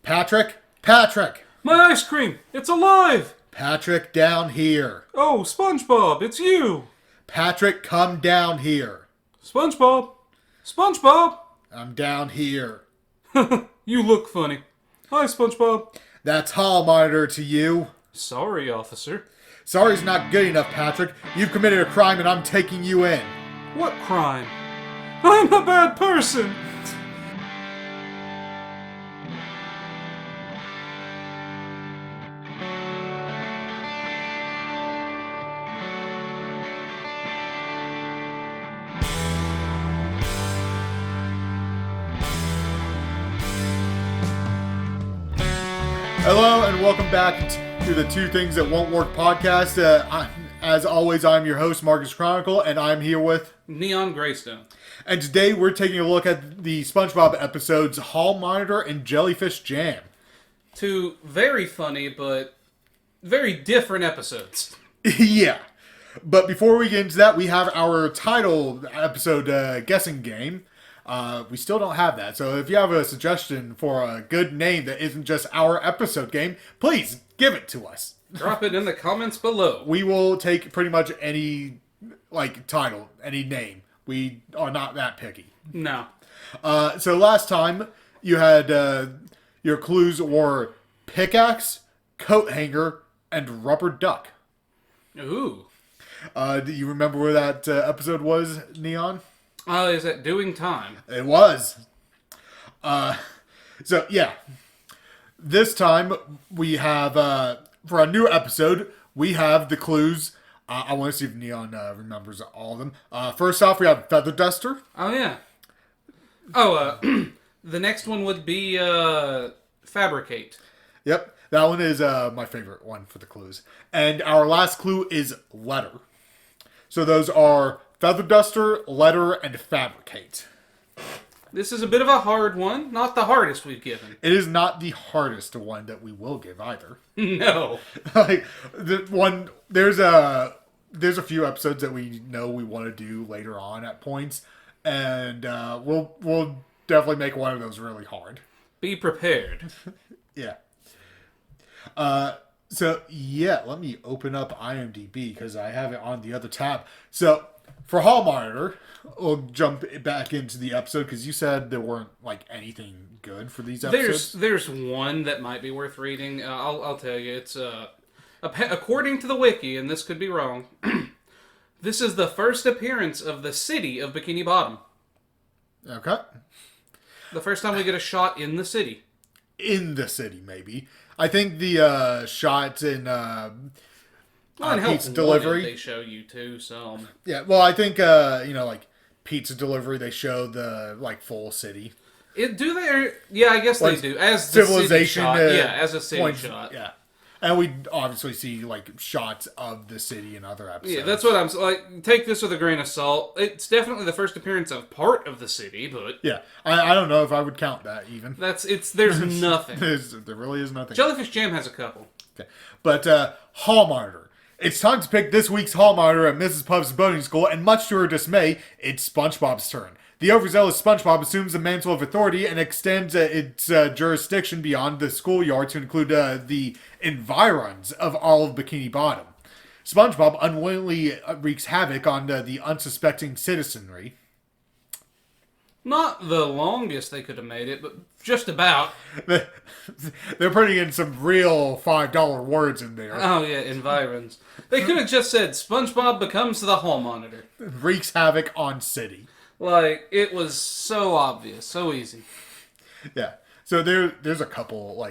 Patrick? Patrick! My ice cream! It's alive! Patrick, down here. Oh, SpongeBob, it's you! Patrick, come down here. SpongeBob! SpongeBob! I'm down here. You look funny. Hi, SpongeBob. That's hall monitor to you. Sorry, officer. Sorry's not good enough, Patrick. You've committed a crime and I'm taking you in. What crime? I'm a bad person! Hello and welcome back to the Two Things That Won't Work podcast. As always, I'm your host, Marcus Chronicle, and I'm here with Neon Greystone. And today we're taking a look at the SpongeBob episodes Hall Monitor and Jellyfish Jam. Two very funny, but very different episodes. Yeah. But before we get into that, we have our title episode guessing game. We still don't have that, so if you have a suggestion for a good name that isn't just our episode game, please give it to us. Drop it in the comments below. We will take pretty much any, title, any name. We are not that picky. No. So last time, you had, your clues were pickaxe, coat hanger, and rubber duck. Ooh. Do you remember where that episode was, Neon? Is it Doing Time? It was. So, yeah. This time, we have, for a new episode, we have the clues. I want to see if Neon remembers all of them. First off, we have Feather Duster. Oh, yeah. Oh, the next one would be, Fabricate. Yep. That one is my favorite one for the clues. And our last clue is Letter. So those are Feather Duster, Letter, and Fabricate. This is a bit of a hard one. Not the hardest we've given. It is not the hardest one that we will give either. No. There's a few episodes that we know we want to do later on at points, and we'll definitely make one of those really hard. Be prepared. Yeah. So yeah, let me open up IMDb because I have it on the other tab. So for Hall Monitor, we'll jump back into the episode because you said there weren't anything good for these episodes. There's one that might be worth reading. I'll tell you. It's according to the wiki, and this could be wrong. This is the first appearance of the city of Bikini Bottom. Okay. The first time we get a shot in the city. In the city, maybe. I think the shots in pizza delivery they show you too. So yeah, well, I think pizza delivery they show the full city. Do they? Yeah, I guess they do. As civilization, the city shot. As a city shot. Yeah, and we obviously see shots of the city in other episodes. Yeah, that's what I'm like. Take this with a grain of salt. It's definitely the first appearance of part of the city, but yeah, I don't know if I would count that even. There's nothing. There really is nothing. Jellyfish Jam has a couple. Okay, but Hall Monitor. It's time to pick this week's Hall Monitor at Mrs. Puff's boating school, and much to her dismay, it's SpongeBob's turn. The overzealous SpongeBob assumes the mantle of authority and extends its jurisdiction beyond the schoolyard to include the environs of all of Bikini Bottom. SpongeBob unwillingly wreaks havoc on the unsuspecting citizenry. Not the longest they could have made it, but just about. They're putting in some real $5 words in there. Oh, yeah, environs. They could have just said, SpongeBob becomes the Hall Monitor. Wreaks havoc on city. It was so obvious, so easy. Yeah. So there's a couple,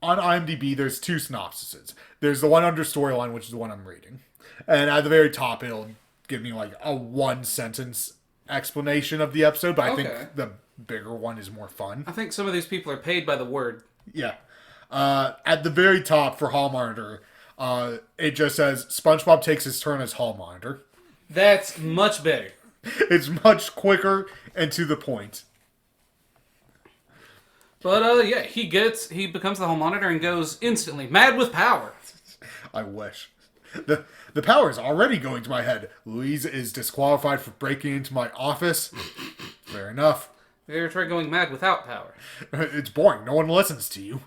on IMDb, there's two synopsises. There's the one under storyline, which is the one I'm reading. And at the very top, it'll give me, a one-sentence explanation of the episode, but I think the bigger one is more fun. I think some of these people are paid by the word. Yeah. At the very top for Hall Monitor, it just says, SpongeBob takes his turn as Hall Monitor. That's much better. It's much quicker and to the point. But, yeah, he becomes the Hall Monitor and goes instantly mad with power. I wish. The power is already going to my head. Louise is disqualified for breaking into my office. Fair enough. Have you ever tried going mad without power? It's boring. No one listens to you.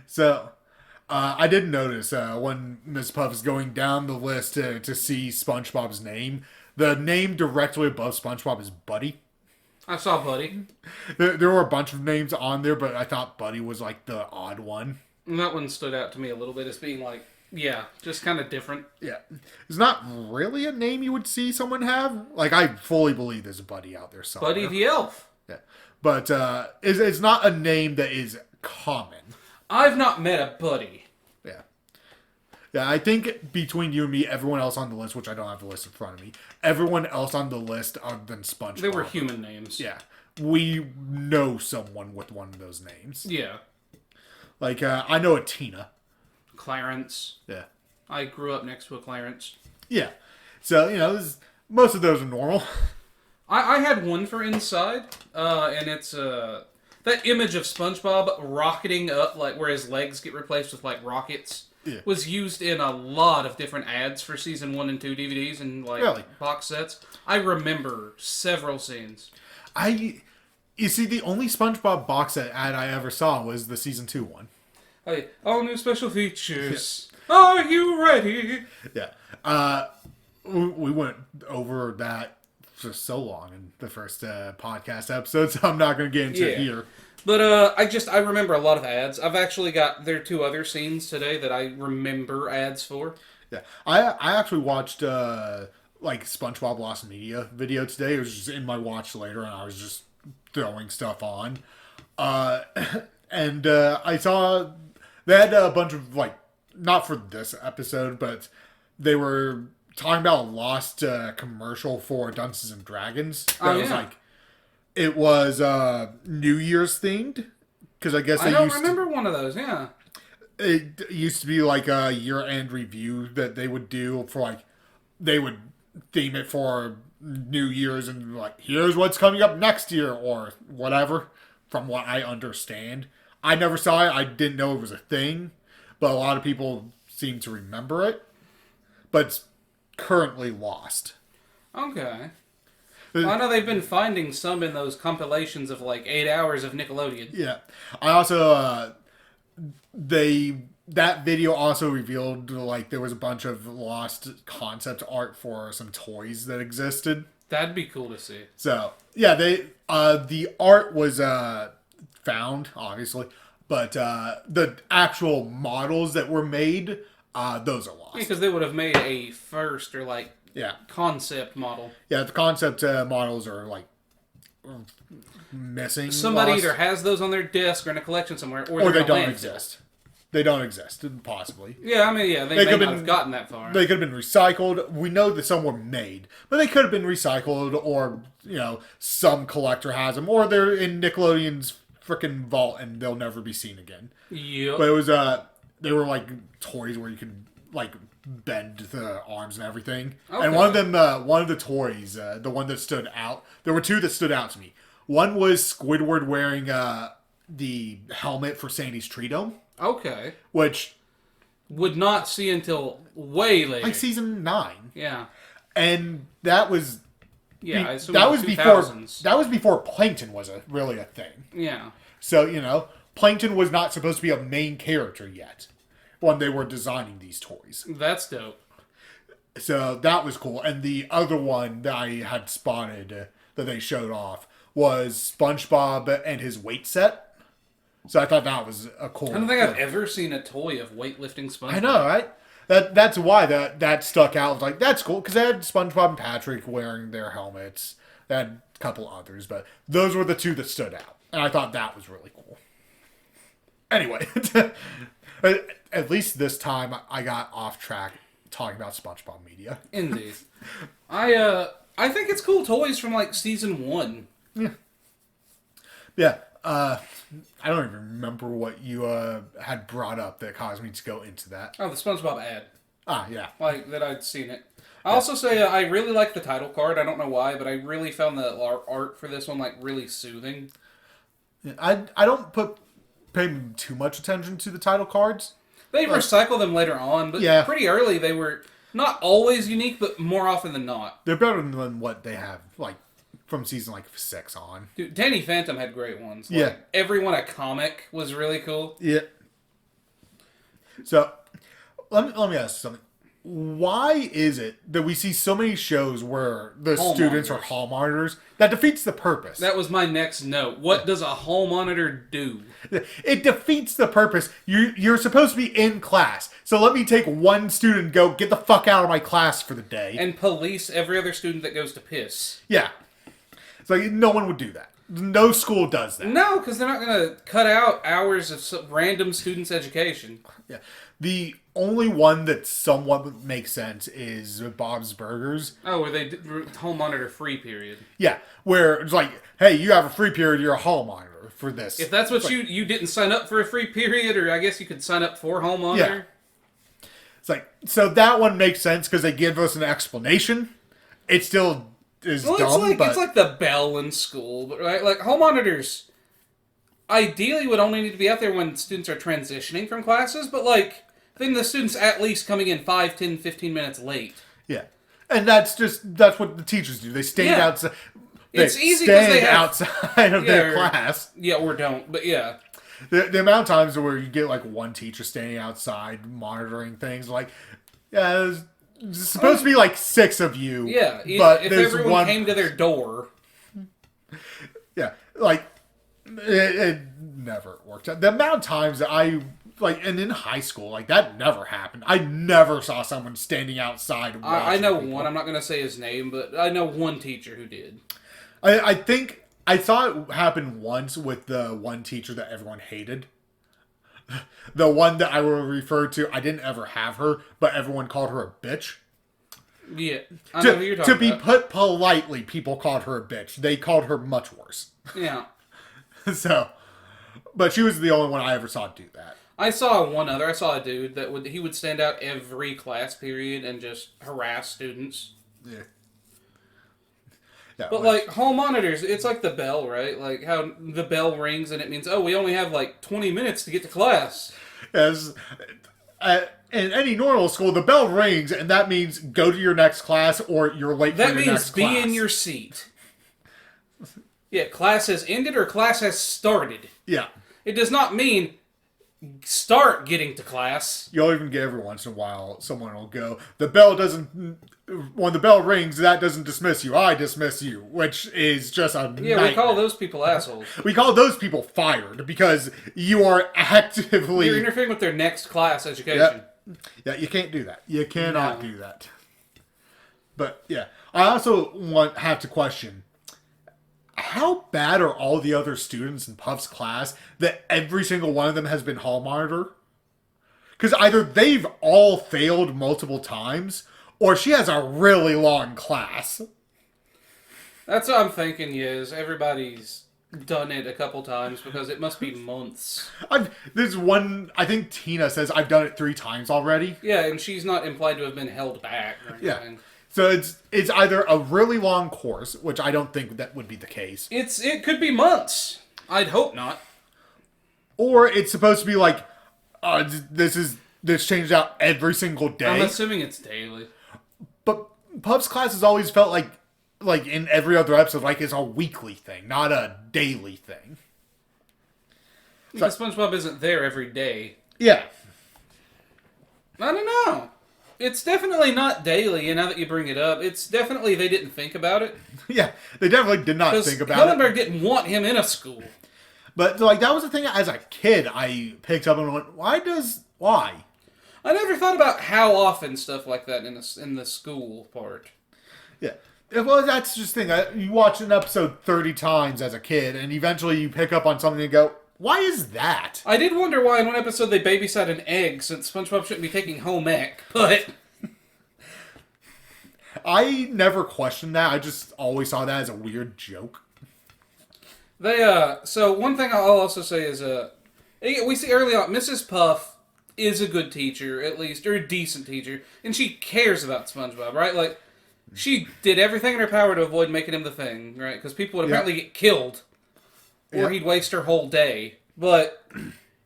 So, I did notice when Ms. Puff is going down the list to see SpongeBob's name, the name directly above SpongeBob is Buddy. I saw Buddy. There were a bunch of names on there, but I thought Buddy was like the odd one. And that one stood out to me a little bit as being like, yeah, just kind of different. Yeah. It's not really a name you would see someone have. Like, I fully believe there's a Buddy out there somewhere. Buddy the Elf. Yeah. But it's not a name that is common. I've not met a Buddy. Yeah. Yeah, I think between you and me, everyone else on the list, which I don't have the list in front of me, everyone else on the list other than SpongeBob. They were human names. Yeah. We know someone with one of those names. Yeah. Like, I know a Tina. Clarence. Yeah. I grew up next to a Clarence. Yeah. So, most of those are normal. I had one for Inside, and it's that image of SpongeBob rocketing up, like where his legs get replaced with like rockets, was used in a lot of different ads for season 1 and 2 DVDs and like box sets. I remember several scenes. You see, the only SpongeBob box set ad I ever saw was the season 2 one. Hey, all new special features. Yeah. Are you ready? Yeah. We went over that for so long in the first podcast episode, so I'm not going to get into it here. But I remember a lot of ads. I've actually got there are 2 other scenes today that I remember ads for. Yeah. I actually watched SpongeBob Lost Media video today. It was just in my watch later, and I was just throwing stuff on. And I saw they had a bunch of, not for this episode, but they were talking about a Lost commercial for Dungeons and Dragons. It was New Year's themed, because I guess I don't remember one of those. Yeah, it used to be like a year-end review that they would do for they would theme it for New Year's and here's what's coming up next year or whatever. From what I understand, I never saw it. I didn't know it was a thing, but a lot of people seem to remember it. But it's currently lost. Okay. Well, I know they've been finding some in those compilations of 8 hours of Nickelodeon. Yeah. I also, that video also revealed, there was a bunch of lost concept art for some toys that existed. That'd be cool to see. So, yeah, the art was, found, obviously, but, the actual models that were made, those are lost. Yeah, because they would have made a first or, concept model. Yeah, the concept models are, missing. Somebody either has those on their desk or in a collection somewhere, or they don't exist. They don't exist, possibly. Yeah, they may not have gotten that far. They could have been recycled. We know that some were made, but they could have been recycled, or, some collector has them, or they're in Nickelodeon's freaking vault and they'll never be seen again. Yep. But it was, they were, toys where you could, bend the arms and everything. Okay. And one of the toys, the one that stood out, there were 2 that stood out to me. One was Squidward wearing, the helmet for Sandy's Tree Dome. Okay. Which would not see until way later. Season 9. Yeah. And that was... Yeah, that was before Plankton was really a thing. Yeah. So, Plankton was not supposed to be a main character yet when they were designing these toys. That's dope. So that was cool. And the other one that I had spotted that they showed off was SpongeBob and his weight set. So I thought that was a cool... I don't think I've ever seen a toy of weightlifting SpongeBob. I know, right? That's why that stuck out. Like, that's cool, because they had SpongeBob and Patrick wearing their helmets. They had a couple others, but those were the 2 that stood out. And I thought that was really cool. Anyway, at least this time I got off track talking about SpongeBob media. Indeed. I think it's cool toys from, season 1. Yeah. Yeah. I don't even remember what you had brought up that caused me to go into that. Oh, the SpongeBob ad. Ah, yeah. That I'd seen it. I also say I really like the title card. I don't know why, but I really found the art for this one really soothing. I don't pay too much attention to the title cards. They recycle them later on, but pretty early they were not always unique, but more often than not. They're better than what they have from season like 6 on. Dude, Danny Phantom had great ones. Like, Yeah. Everyone a comic was really cool. Yeah. So, let me ask you something. Why is it that we see so many shows where the students are hall monitors? That defeats the purpose. That was my next note. What does a hall monitor do? It defeats the purpose. You're supposed to be in class. So let me take one student and go, get the fuck out of my class for the day. And police every other student that goes to piss. Yeah. It's like, no one would do that. No school does that. No, because they're not going to cut out hours of some random students' education. Yeah. The only one that somewhat would make sense is Bob's Burgers. Oh, where they hall monitor free period. Yeah, where it's like, hey, you have a free period, you're a hall monitor for this. If that's what you didn't sign up for a free period, or I guess you could sign up for hall monitor. Yeah. It's like, so that one makes sense because they give us an explanation. It still is dumb, it's like the bell in school, but right? Like, hall monitors ideally would only need to be out there when students are transitioning from classes, but like, then the students at least coming in 5, 10, 15 minutes late. Yeah. And that's what the teachers do. They stand outside. It's easy because they have outside of their class. Yeah, or don't, but yeah. The amount of times where you get like one teacher standing outside monitoring things, like, yeah, there's supposed to be like 6 of you. Yeah, but if there's everyone came to their door. Yeah, like, it never worked out. The amount of times that and in high school, like, that never happened. I never saw someone standing outside. I know people. One. I'm not going to say his name, but I know one teacher who did. I think I saw it happen once with the one teacher that everyone hated. The one that I will refer to, I didn't ever have her, but everyone called her a bitch. Yeah, I know who you're talking about. To be put politely, people called her a bitch. They called her much worse. Yeah. So, but she was the only one I ever saw do that. I saw a dude that would stand out every class period and just harass students. Yeah. But like hall monitors, it's like the bell, right? Like how the bell rings and it means, oh, we only have like 20 minutes to get to class. As in any normal school, the bell rings and that means go to your next class or you're late for your next class. That means be in your seat. Yeah, class has ended or class has started. Yeah. It does not mean start getting to class. You'll even get every once in a while someone will go, when the bell rings, that doesn't dismiss you, I dismiss you, which is just a nightmare. We call those people assholes. We call those people fired because you are actively... You're interfering with their next class education. Yeah, you can't do that. You cannot do that. But yeah, I also have to question, how bad are all the other students in Puff's class that every single one of them has been hall monitor? Because either they've all failed multiple times, or she has a really long class. That's what I'm thinking is everybody's done it a couple times because it must be months. There's one, I think Tina says I've done it 3 times already. Yeah, and she's not implied to have been held back or anything. Yeah. So it's either a really long course, which I don't think that would be the case. It could be months. I'd hope not. Or it's supposed to be like, this changes out every single day. I'm assuming it's daily. But Puff's class has always felt like in every other episode, like it's a weekly thing, not a daily thing. Because SpongeBob isn't there every day. Yeah. I don't know. It's definitely not daily, and now that you bring it up, it's definitely they didn't think about it. Yeah, they definitely did not think about it. Hillenberg didn't want him in a school. But like that was the thing as a kid I picked up and went, why? I never thought about how often stuff like that in the school part. Yeah. Well, that's just the thing. You watch an episode 30 times as a kid, and eventually you pick up on something and go, why is that? I did wonder why in one episode they babysat an egg, since SpongeBob shouldn't be taking home ec, but... I never questioned that. I just always saw that as a weird joke. So one thing I'll also say is, we see early on, Mrs. Puff is a good teacher, at least, or a decent teacher, and she cares about SpongeBob, right? Like, she did everything in her power to avoid making him the Thing, right? Because people would apparently get killed, or he'd waste her whole day. But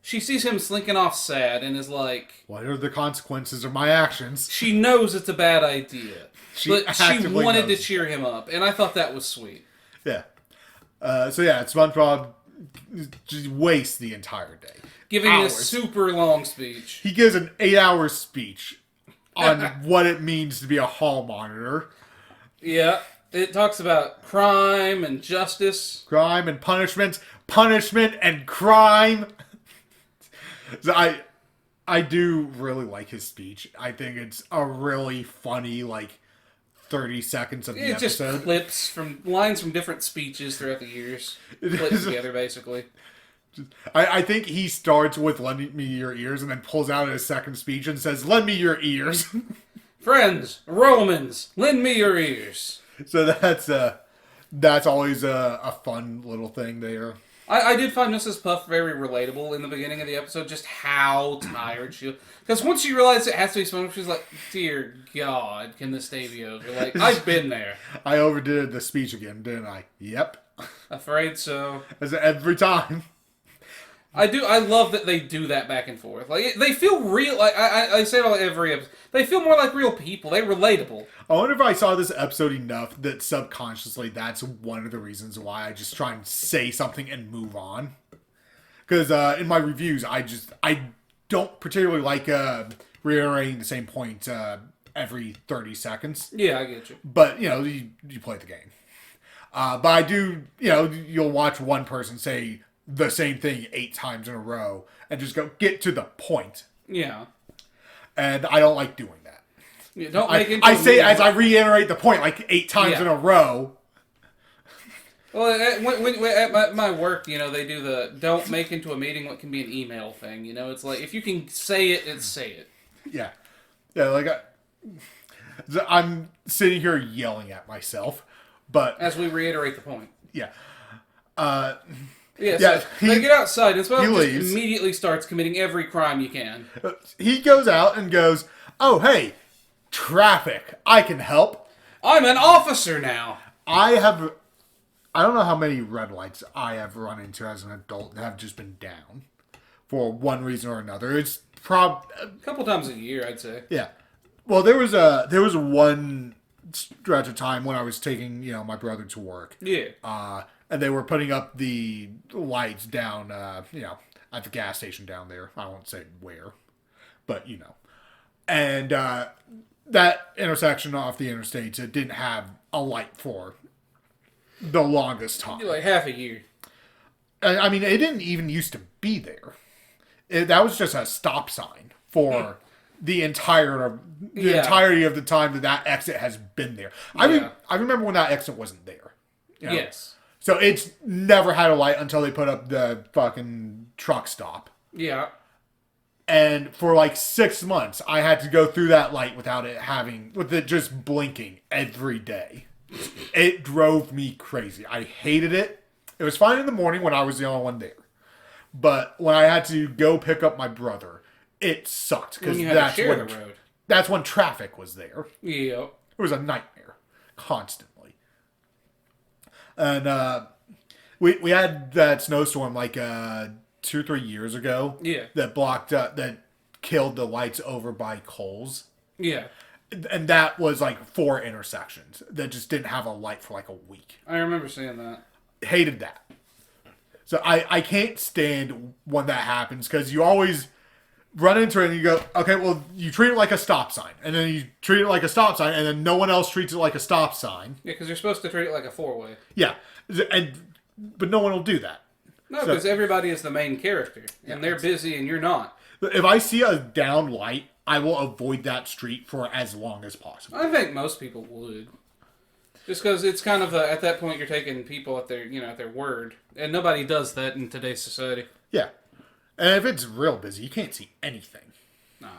she sees him slinking off sad and is like... What are the consequences of my actions? She knows it's a bad idea. But she wanted to knows. cheer him up, and I thought that was sweet. Yeah. So yeah, SpongeBob just wastes the entire day. Giving Hours. a super long speech. He gives an 8-hour speech on what it means to be a hall monitor. Yeah. It talks about crime and justice. Crime and punishment. Punishment and crime. So I do really like his speech. I think it's a really funny, 30 seconds of the It just episode. clips from lines from different speeches throughout the years. Clipped together, basically. I think he starts with "Lend me your ears" and then pulls out his second speech and says, "Lend me your ears." Friends, Romans, lend me your ears. So that's always a fun little thing there. I did find Mrs. Puff very relatable in the beginning of the episode, just how tired she was. Because once she realized it has to be SpongeBob, she's like, dear God, can this day be over? Like, I've been there. I overdid the speech again, didn't I? Yep. Afraid so. As every time. I love that they do that back and forth. Like, they feel real. Like, I say it all every episode. They feel more like real people. They're relatable. I wonder if I saw this episode enough that subconsciously that's one of the reasons why I just try and say something and move on. Because in my reviews, I don't particularly like reiterating the same point every 30 seconds. Yeah, I get you. But, you play the game. But I do, you'll watch one person say the same thing 8 times in a row and just go, get to the point. Yeah. And I don't like doing that. Yeah, don't make it. I say as I reiterate the point 8 times in a row. Well, at my work, they do the don't make into a meeting what can be an email thing. It's like if you can say it, say it. Yeah. Yeah, I'm sitting here yelling at myself, but as we reiterate the point. Yeah. So they get outside, and SpongeBob just leaves. immediately starts committing every crime you can. He goes out and goes, "Oh, hey, traffic. I can help. I'm an officer now." I don't know how many red lights I have run into as an adult that have just been down for one reason or another. It's a couple times a year, I'd say. Yeah. Well, there was one stretch of time when I was taking, my brother to work. Yeah. And they were putting up the lights down, at the gas station down there. I won't say where, but And that intersection off the interstates, it didn't have a light for the longest time. Like half a year. I mean, it didn't even used to be there. That was just a stop sign for the entirety of the time that exit has been there. I remember when that exit wasn't there. Yes. So it's never had a light until they put up the fucking truck stop. Yeah. And for 6 months, I had to go through that light with it just blinking every day. It drove me crazy. I hated it. It was fine in the morning when I was the only one there. But when I had to go pick up my brother, it sucked. Because that's when traffic was there. Yeah. It was a nightmare. Constantly. And we had that snowstorm 2 or 3 years ago. Yeah. That killed the lights over by Kohl's. Yeah. And that was 4 intersections that just didn't have a light for a week. I remember seeing that. Hated that. So I can't stand when that happens because you always run into it and you go, okay, well, you treat it like a stop sign. And then you treat it like a stop sign and then no one else treats it like a stop sign. Yeah, because you're supposed to treat it like a 4-way. Yeah. But no one will do that. No, because everybody is the main character. And they're busy and you're not. If I see a down light, I will avoid that street for as long as possible. I think most people would. Just because it's kind of at that point you're taking people at their at their word, and nobody does that in today's society. Yeah, and if it's real busy, you can't see anything. No.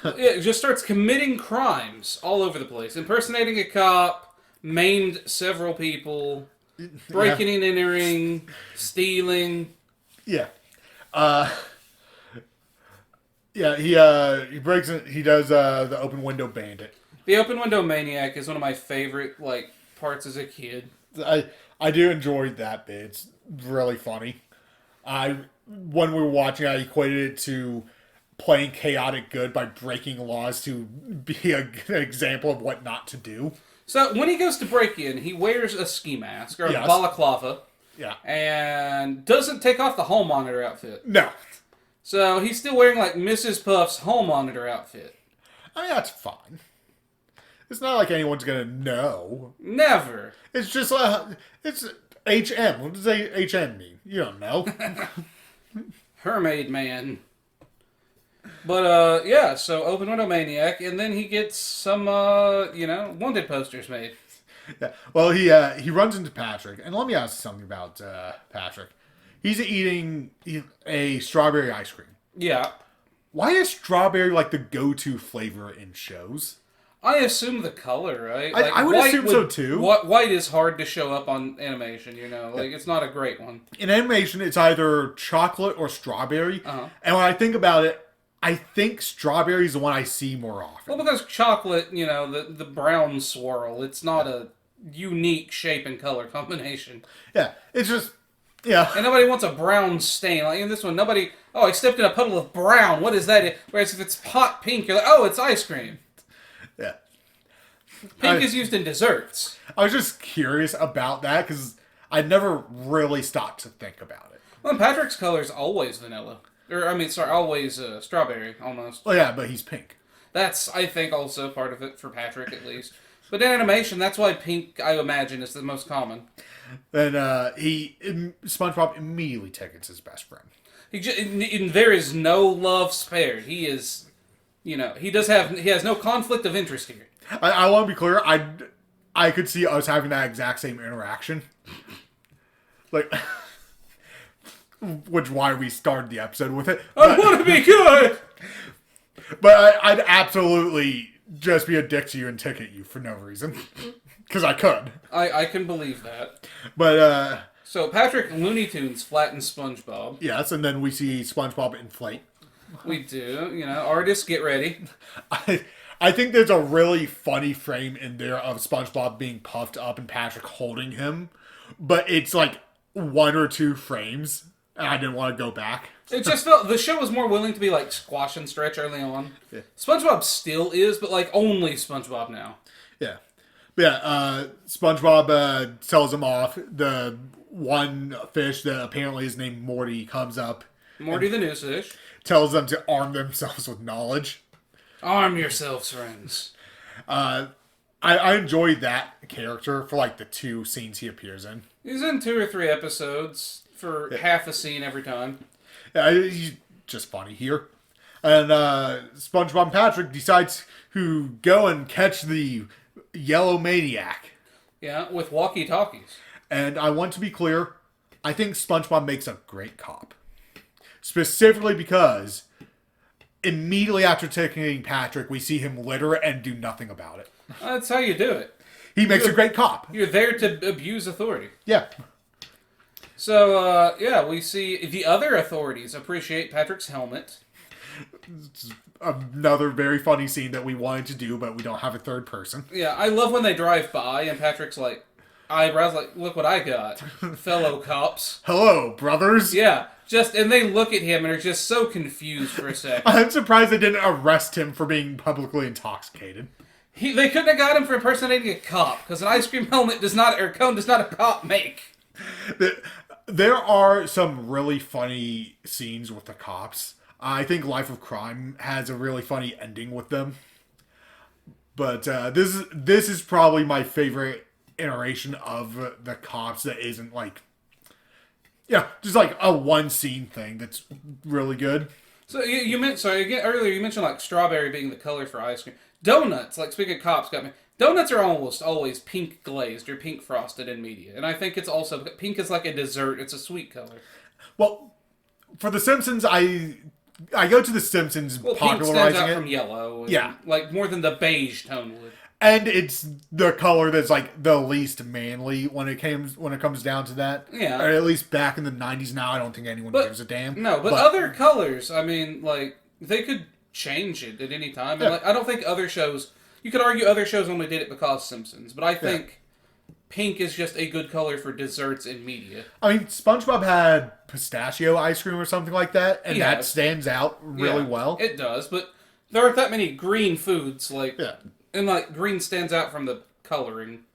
It just starts committing crimes all over the place, impersonating a cop, maimed several people, breaking and entering, stealing. Yeah. Yeah, he breaks it. He does the open window bandit. The open window maniac is one of my favorite parts as a kid. I do enjoy that bit. It's really funny. When we were watching, I equated it to playing chaotic good by breaking laws to be an example of what not to do. So when he goes to break in, he wears a ski mask or a Yes. balaclava. Yeah. And doesn't take off the hall monitor outfit. No. So he's still wearing like Mrs. Puff's hall monitor outfit. I mean, that's fine. It's not like anyone's gonna know. Never. It's just it's HM. What does HM mean? You don't know. Hermaid Man. But, yeah, so Open Window Maniac, and then he gets some, wanted posters made. Yeah. Well, he runs into Patrick, and let me ask you something about Patrick. He's eating a strawberry ice cream. Yeah. Why is strawberry like the go-to flavor in shows? I assume the color, right? I would assume so, too. White is hard to show up on animation, Like, it's not a great one. In animation, it's either chocolate or strawberry. Uh-huh. And when I think about it, I think strawberry is the one I see more often. Well, because chocolate, the brown swirl, it's not a unique shape and color combination. Yeah, it's just, yeah. And nobody wants a brown stain. Like in this one, I stepped in a puddle of brown. What is that? Whereas if it's hot pink, you're like, oh, it's ice cream. Yeah. Pink is used in desserts. I was just curious about that because I never really stopped to think about it. Well, Patrick's color is always vanilla. Always strawberry, almost. Well, yeah, but he's pink. That's, I think, also part of it for Patrick, at least. But in animation, that's why pink, I imagine, is the most common. Then SpongeBob immediately takes his best friend. There is no love spared. He is, he has no conflict of interest here. I want to be clear. I could see us having that exact same interaction. Like, which why we started the episode with it. I want to be good! But I'd absolutely just be a dick to you and ticket you for no reason. Because I could. I can believe that. But, So Patrick Looney Tunes flattens SpongeBob. yes, and then we see SpongeBob inflate. We do. Artists, get ready. I think there's a really funny frame in there of SpongeBob being puffed up and Patrick holding him. But it's like 1 or 2 frames. And I didn't want to go back. It just felt the show was more willing to be like squash and stretch early on. Yeah. SpongeBob still is, but like only SpongeBob now. Yeah. But yeah, SpongeBob tells him off. The one fish that apparently is named Morty comes up. Morty the news fish. Tells them to arm themselves with knowledge. Arm yourselves, friends. I enjoyed that character for like the 2 scenes he appears in. He's in 2 or 3 episodes for half a scene every time. Yeah, he's just funny here. And SpongeBob and Patrick decides to go and catch the yellow maniac. Yeah, with walkie-talkies. And I want to be clear, I think SpongeBob makes a great cop. Specifically because immediately after taking Patrick, we see him litter and do nothing about it. That's how you do it. He makes a great cop. You're there to abuse authority. Yeah. So, we see the other authorities appreciate Patrick's helmet. It's another very funny scene that we wanted to do, but we don't have a third person. Yeah, I love when they drive by and Patrick's like, eyebrows like, look what I got, fellow cops. Hello, brothers. Yeah, and they look at him and are just so confused for a second. I'm surprised they didn't arrest him for being publicly intoxicated. They couldn't have got him for impersonating a cop, because an ice cream helmet cone does not a cop make. There are some really funny scenes with the cops. I think Life of Crime has a really funny ending with them. But this is probably my favorite iteration of the cops that isn't like... Yeah, just like a one scene thing that's really good. So earlier you mentioned like strawberry being the color for ice cream. Donuts, like speaking of cops, got me. Donuts are almost always pink glazed or pink frosted in media. And I think it's also, pink is like a dessert, it's a sweet color. Well, for The Simpsons, I go to The Simpsons popularizing pink stands out from yellow. Yeah. Like more than the beige tone would. And it's the color that's like the least manly when it comes down to that. Yeah. Or at least back in the 90s. Now I don't think anyone gives a damn. No, but other colors, I mean, like, they could change it at any time. And like, I don't think other shows... You could argue other shows only did it because Simpsons, but I think pink is just a good color for desserts in media. I mean, SpongeBob had pistachio ice cream or something like that, and that stands out really well. It does, but there aren't that many green foods, like... Yeah. And, like, green stands out from the coloring.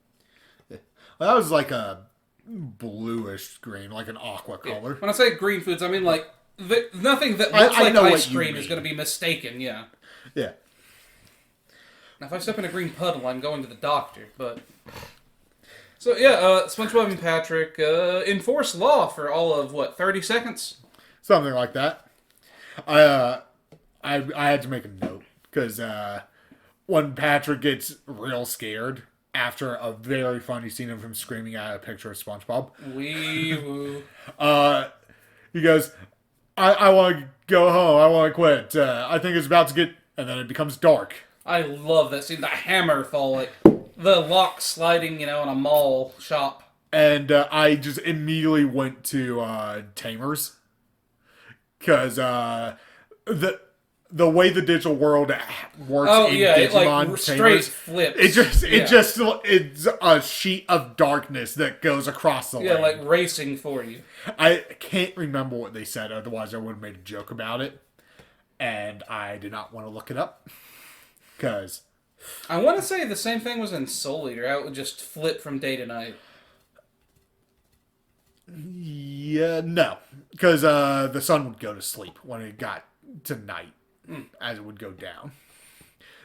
Well, that was like a bluish green, like an aqua color. When I say green foods, I mean like nothing that looks like ice cream is going to be mistaken. Yeah. Yeah. Now, if I step in a green puddle, I'm going to the doctor. But so yeah, SpongeBob and Patrick enforce law for all of 30 seconds, something like that. I had to make a note because when Patrick gets real scared after a very funny scene of him screaming at a picture of SpongeBob, wee woo. He goes, "I want to go home. I want to quit. I think it's about to get," and then it becomes dark. I love that scene. The hammer fall, like the lock sliding, in a mall shop. And I just immediately went to Tamers. Because the way the digital world works in Digimon, it straight flips. It's a sheet of darkness that goes across the lane. Yeah, like racing for you. I can't remember what they said, otherwise I would have made a joke about it. And I did not want to look it up. Because I want to say the same thing was in Soul Eater. How it would just flip from day to night. Yeah, no. Because the sun would go to sleep when it got to night, as it would go down.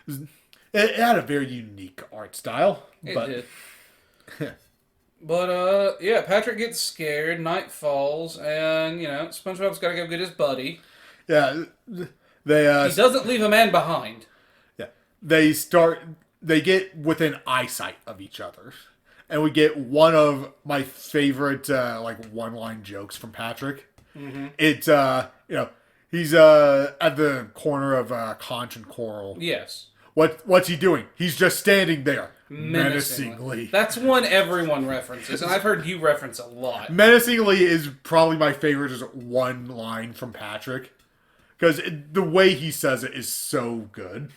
It had a very unique art style. It did. But, Patrick gets scared, night falls, and, SpongeBob's got to go get his buddy. Yeah, he doesn't leave a man behind. Yeah, they get within eyesight of each other. And we get one of my favorite, one-line jokes from Patrick. Mm-hmm. It's, he's at the corner of Conch and Coral. Yes. What's he doing? He's just standing there. Menacingly. That's one everyone references, and I've heard you reference a lot. Menacingly is probably my favorite, just one line from Patrick. Because the way he says it is so good.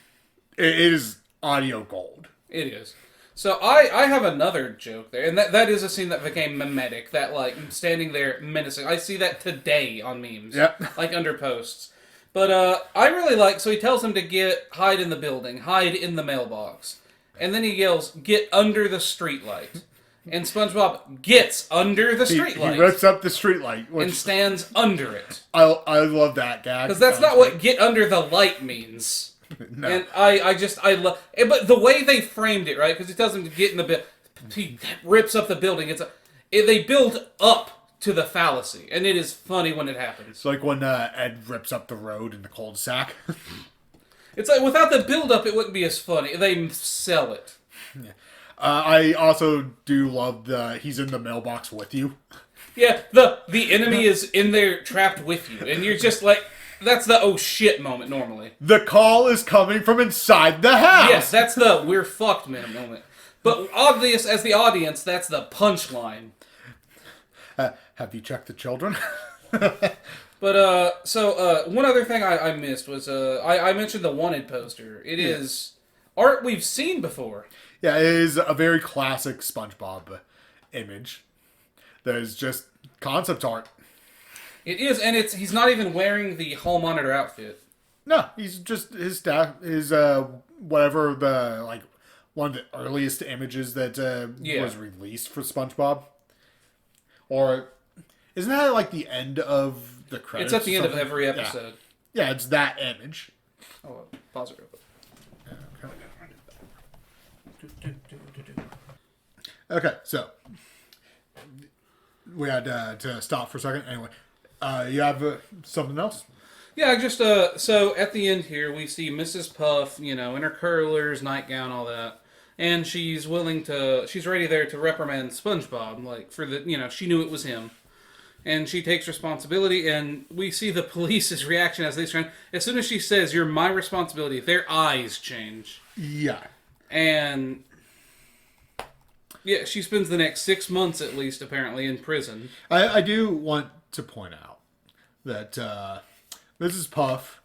It is audio gold. It is. So I have another joke there, and that is a scene that became memetic, that, standing there menacing. I see that today on memes. Yep. Under posts. But I really so he tells him to hide in the building, hide in the mailbox. And then he yells, "Get under the streetlight." And SpongeBob gets under the streetlight. He rips up the streetlight. And stands under it. I love that gag. Because that's not what "get under the light" means. No. And I love, but the way they framed it, right? Because he tells him to get in the building, he rips up the building. They build up to the fallacy, and it is funny when it happens. It's like when Ed rips up the road in the cul-de-sac. It's like without the build-up, it wouldn't be as funny. They sell it. Yeah. I also do love he's in the mailbox with you. Yeah, the enemy is in there trapped with you, and you're just like. That's the oh shit moment normally. The call is coming from inside the house. Yes, that's the we're fucked moment. But obvious as the audience, that's the punchline. Have you checked the children? But one other thing I missed was I mentioned the wanted poster. It is art we've seen before. Yeah, it is a very classic SpongeBob image. That is just concept art. It is, and he's not even wearing the hall monitor outfit. No, he's just his staff, his whatever the one of the earliest images that was released for SpongeBob. Or isn't that the end of the credits? It's at the end of every episode. Yeah, it's that image. Oh, pause it real quick. Okay, so we had to stop for a second. Anyway. You have something else? Yeah, I just, so at the end here, we see Mrs. Puff, in her curlers, nightgown, all that. And she's ready there to reprimand SpongeBob, for the, she knew it was him. And she takes responsibility, and we see the police's reaction as they try. As soon as she says, "You're my responsibility," their eyes change. Yeah. And yeah, she spends the next 6 months, at least, apparently, in prison. I do want to point out that Mrs. Puff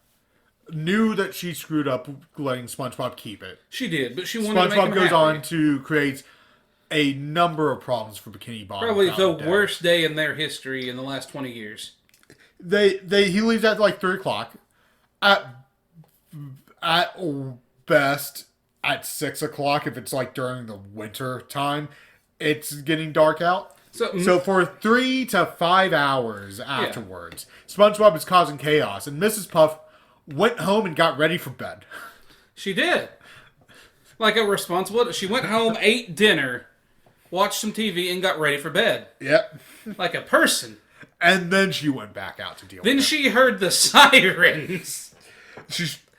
knew that she screwed up letting SpongeBob keep it. She did, but she wanted to make him SpongeBob goes happy. on to create a number of problems for Bikini Bottom. Probably the worst day in their history in the last 20 years. He leaves at 3 o'clock. At best, at 6 o'clock if it's like during the winter time. It's getting dark out. So for 3 to 5 hours afterwards, SpongeBob is causing chaos, and Mrs. Puff went home and got ready for bed. She did. Like a responsible... She went home, ate dinner, watched some TV, and got ready for bed. Yep. Like a person. And then she went back out to deal with it. Then she heard the sirens.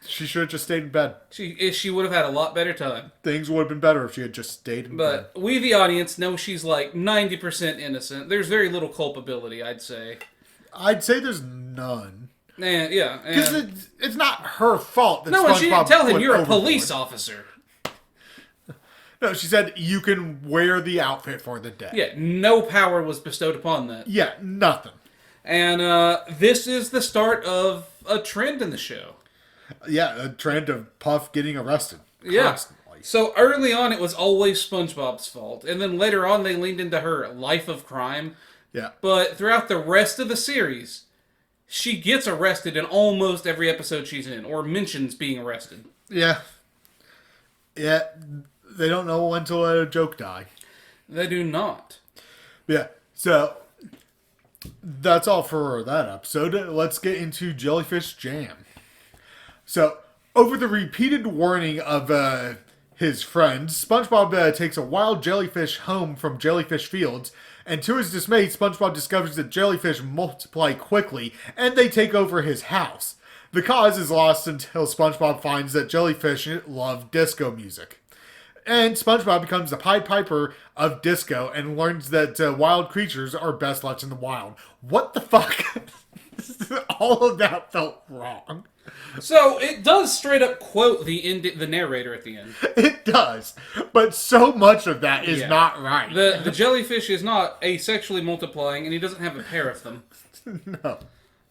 She should have just stayed in bed. She would have had a lot better time. Things would have been better if she had just stayed in bed. But we, the audience, know she's like 90% innocent. There's very little culpability, I'd say. I'd say there's none. Yeah. Because it's not her fault that No, SpongeBob and she didn't tell him went you're a overboard. police officer. No, she said you can wear the outfit for the day. Yeah, no power was bestowed upon that. Yeah, nothing. And this is the start of a trend in the show. Yeah, a trend of Puff getting arrested. Yeah. Constantly. So early on, it was always SpongeBob's fault. And then later on, they leaned into her life of crime. Yeah. But throughout the rest of the series, she gets arrested in almost every episode she's in, or mentions being arrested. Yeah. Yeah. They don't know when to let a joke die. They do not. Yeah. So, that's all for that episode. Let's get into Jellyfish Jam. So, over the repeated warning of his friends, SpongeBob takes a wild jellyfish home from jellyfish fields, and to his dismay, SpongeBob discovers that jellyfish multiply quickly, and they take over his house. The cause is lost until SpongeBob finds that jellyfish love disco music. And SpongeBob becomes the Pied Piper of disco and learns that wild creatures are best left in the wild. What the fuck? All of that felt wrong. So, it does straight up quote the narrator at the end. It does. But so much of that is not right. The jellyfish is not asexually multiplying, and he doesn't have a pair of them. No.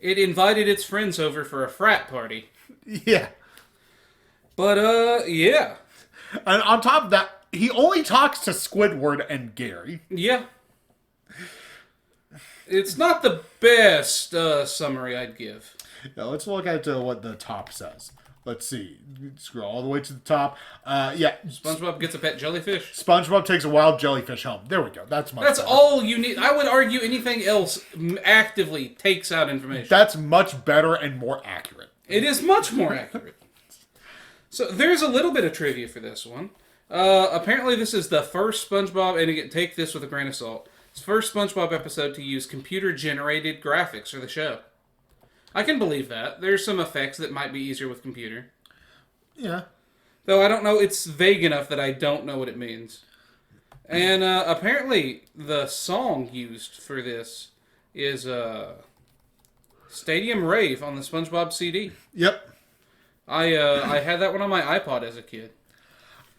It invited its friends over for a frat party. Yeah. But, yeah. And on top of that, he only talks to Squidward and Gary. Yeah. It's not the best summary I'd give. Now, let's look at what the top says. Let's see. Scroll all the way to the top. Yeah. SpongeBob gets a pet jellyfish. SpongeBob takes a wild jellyfish home. There we go. That's much That's better. all you need. I would argue anything else actively takes out information. That's much better and more accurate. It is much more accurate. So there's a little bit of trivia for this one. Apparently this is the first SpongeBob, and again, take this with a grain of salt. It's the first SpongeBob episode to use computer-generated graphics for the show. I can believe that. There's some effects that might be easier with computer. Yeah. Though I don't know, it's vague enough that I don't know what it means. And apparently the song used for this is Stadium Rave on the SpongeBob CD. Yep. I had that one on my iPod as a kid.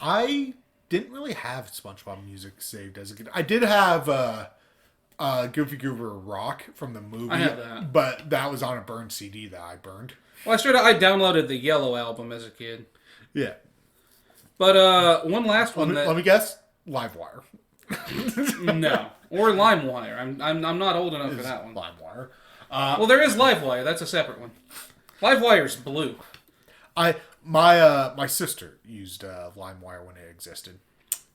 I didn't really have SpongeBob music saved as a kid. I did have Goofy Goober Rock from the movie. I have that. But that was on a burned CD that I burned. Well, I downloaded the Yellow album as a kid. Yeah. But one last one Let me guess. Livewire. No. Or LimeWire. I'm not old enough for that one. Livewire. Well, there is LiveWire. That's a separate one. LiveWire's blue. My sister used LimeWire when it existed,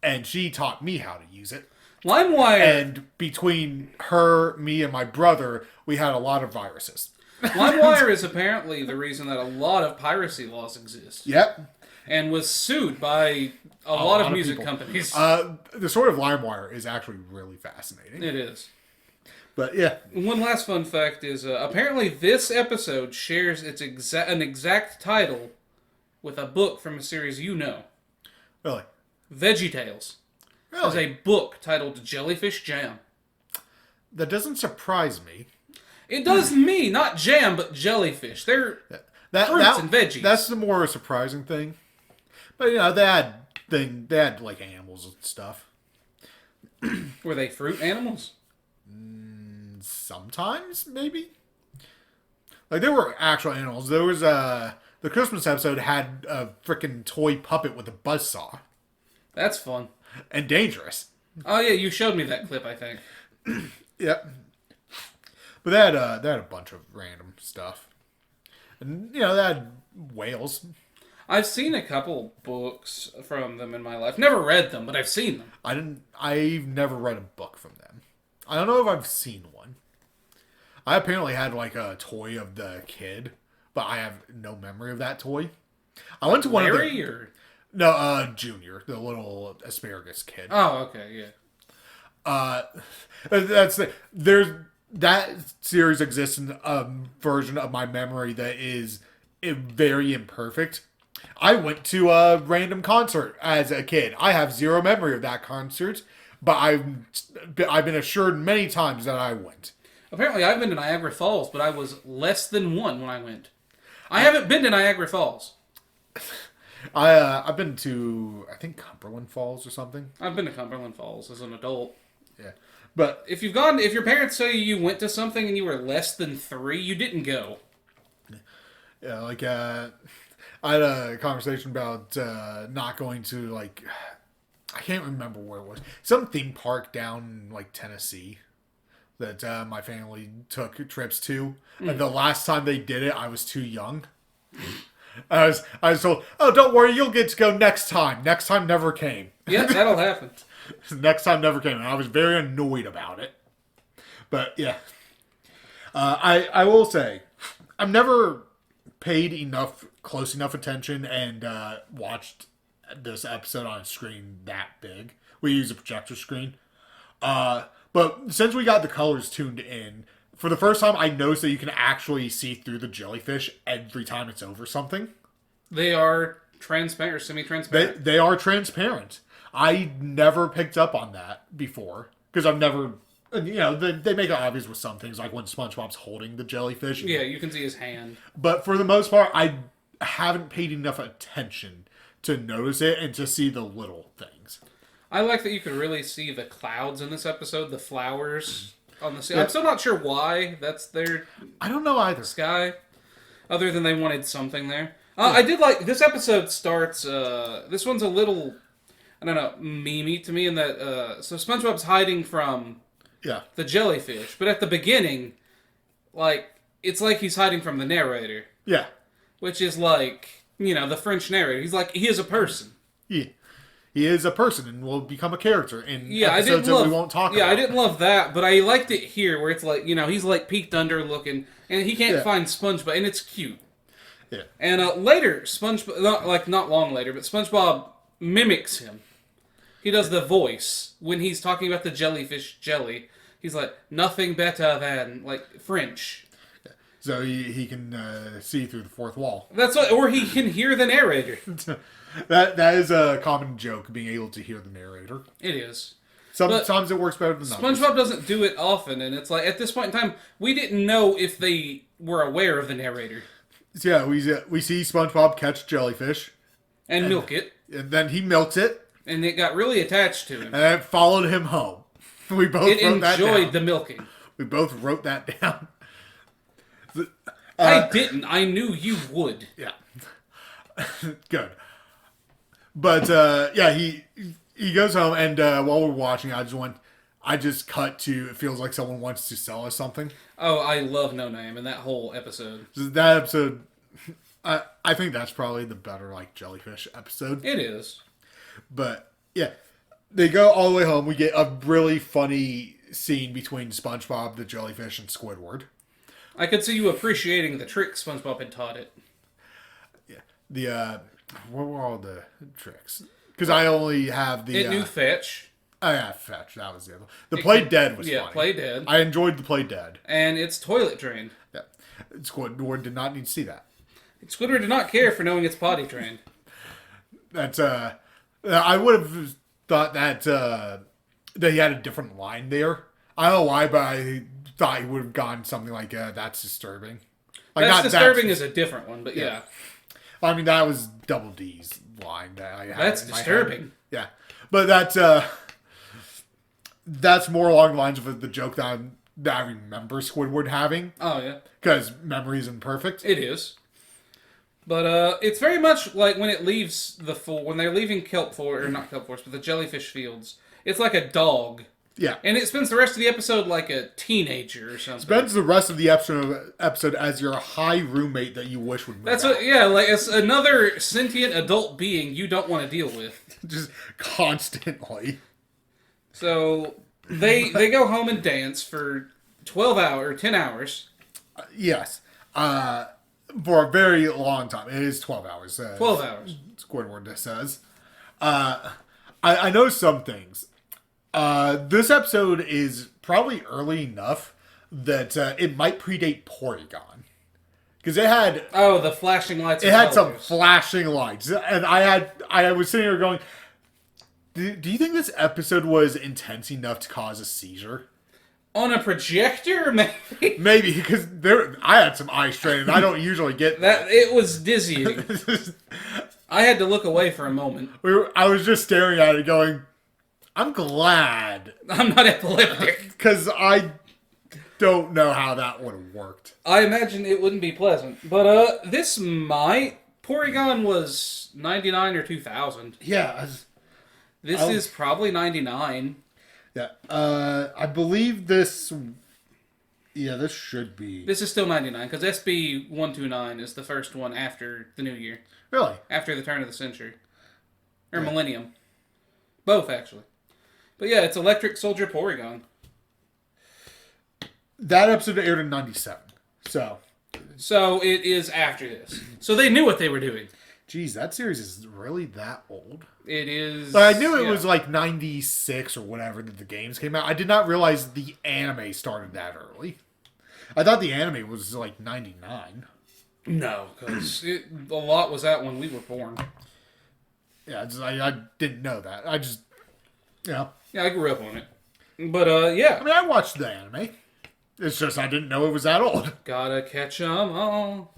and she taught me how to use it. LimeWire. And between her, me, and my brother, we had a lot of viruses. LimeWire is apparently the reason that a lot of piracy laws exist. Yep. And was sued by a lot of music people. companies. The story of LimeWire is actually really fascinating. It is. But yeah. One last fun fact is apparently this episode shares an exact title with a book from a series you know. Really? VeggieTales. Really? There's a book titled Jellyfish Jam. That doesn't surprise me. It does me, not jam, but jellyfish. They're fruits and veggies. That's the more surprising thing. But they had like animals and stuff. Were they fruit animals? Sometimes, maybe. Like there were actual animals. There was the Christmas episode had a freaking toy puppet with a buzzsaw. That's fun. And dangerous. Oh yeah, you showed me that clip, I think. Yep. But they had a bunch of random stuff. And they had whales. I've seen a couple books from them in my life. Never read them, but I've seen them. I've never read a book from them. I don't know if I've seen one. I apparently had like a toy of the kid, but I have no memory of that toy. I went to one of Larry the... or... No, Junior, the little asparagus kid. Oh, okay, yeah. That series exists in a version of my memory that is very imperfect. I went to a random concert as a kid. I have zero memory of that concert, but I've been assured many times that I went. Apparently, I've been to Niagara Falls, but I was less than 1 when I went. I haven't been to Niagara Falls. I've been to, I think, Cumberland Falls or something. I've been to Cumberland Falls as an adult. Yeah, but if your parents say you went to something and you were less than 3, you didn't go. Yeah, like I had a conversation about not going to like, I can't remember where it was, some theme park down in like Tennessee that my family took trips to, and the last time they did it, I was too young. I was told, oh, don't worry, you'll get to go next time. Next time never came. Yeah, that'll happen. Next time never came, and I was very annoyed about it. But yeah, I will say, I've never paid close enough attention and watched this episode on a screen that big. We use a projector screen. But since we got the colors tuned in, for the first time, I noticed that you can actually see through the jellyfish every time it's over something. They are transparent or semi-transparent. They are transparent. I never picked up on that before because I've never, they make it obvious with some things, like when SpongeBob's holding the jellyfish. Yeah, you can see his hand. But for the most part, I haven't paid enough attention to notice it and to see the little things. I like that you could really see the clouds in this episode, the flowers on the sky. Yeah. I'm still not sure why that's their... I don't know either. Sky, other than they wanted something there. I did like... This episode starts... this one's a little... I don't know, memey to me in that... so SpongeBob's hiding from the jellyfish, but at the beginning, like, it's like he's hiding from the narrator. Yeah. Which is like, the French narrator. He's like, he is a person. Yeah. He is a person and will become a character in episodes that we won't talk about. Yeah, I didn't love that, but I liked it here where it's like, he's like peeked under looking, and he can't find SpongeBob, and it's cute. Yeah. And later, SpongeBob, not long later, but SpongeBob mimics him. He does the voice when he's talking about the jellyfish jelly. He's like, nothing better than, like, French. Yeah. So he can see through the fourth wall. Or he can hear the narrator. That is a common joke, being able to hear the narrator. It is. Sometimes it works better than others. SpongeBob doesn't do it often, and it's like, at this point in time, we didn't know if they were aware of the narrator. So yeah, we see SpongeBob catch jellyfish. And milk it. And then he milks it. And it got really attached to him. And it followed him home. We both wrote that down. It enjoyed the milking. We both wrote that down. I didn't. I knew you would. Yeah. Good. But, he goes home, and while we're watching, I just cut to, it feels like someone wants to sell us something. Oh, I love No Name in that whole episode. That episode, I think that's probably the better, like, jellyfish episode. It is. But, yeah, they go all the way home. We get a really funny scene between SpongeBob, the jellyfish, and Squidward. I could see you appreciating the trick SpongeBob had taught it. Yeah. What were all the tricks? Because I only have the... It knew Fetch. Oh, yeah, Fetch. That was the other one. The Play Dead was funny. Yeah, Play Dead. I enjoyed the Play Dead. And it's toilet trained. Yeah. Squidward did not need to see that. Squidward did not care for knowing it's potty trained. That's, I would have thought that he had a different line there. I don't know why, but I thought he would have gone something like, that's disturbing. Like, that's disturbing is a different one, but yeah. I mean, that was Double D's line that I had. That's disturbing. Yeah. But that's more along the lines of the joke that I remember Squidward having. Oh, yeah. Because memory isn't perfect. It is. But it's very much like when it leaves when they're leaving Kelp Forest, or not Kelp Forest, but the Jellyfish Fields. It's like a dog Yeah. And it spends the rest of the episode like a teenager or something. Spends the rest of the episode as your high roommate that you wish would move That's out. what, yeah, like it's another sentient adult being you don't want to deal with. Just constantly. So they go home and dance for 12 hours, or 10 hours. Yes. For a very long time. It is 12 hours. 12 hours. Squidward says. I know some things. This episode is probably early enough that it might predate Porygon. Because it had... Oh, the flashing lights. It had some flashing lights. And I was sitting here going, do you think this episode was intense enough to cause a seizure? On a projector, maybe? Maybe, because I had some eye strain, and I don't usually get that. It was dizzying. I had to look away for a moment. I was just staring at it going, I'm glad. I'm not epileptic. Because I don't know how that would have worked. I imagine it wouldn't be pleasant. But this might... Porygon was 99 or 2000. Yeah. This is probably 99. Yeah. I believe this... Yeah, this should be... This is still 99, because SB 129 is the first one after the new year. Really? After the turn of the century. Or millennium. Both, actually. But yeah, it's Electric Soldier Porygon. That episode aired in 97. So it is after this. So they knew what they were doing. Geez, that series is really that old. It is... But I knew it was like 96 or whatever that the games came out. I did not realize the anime started that early. I thought the anime was like 99. No, because a lot was out when we were born. Yeah, I didn't know that. I just, Yeah, I grew up on it. But, yeah. I mean, I watched the anime. It's just I didn't know it was that old. Gotta catch 'em all.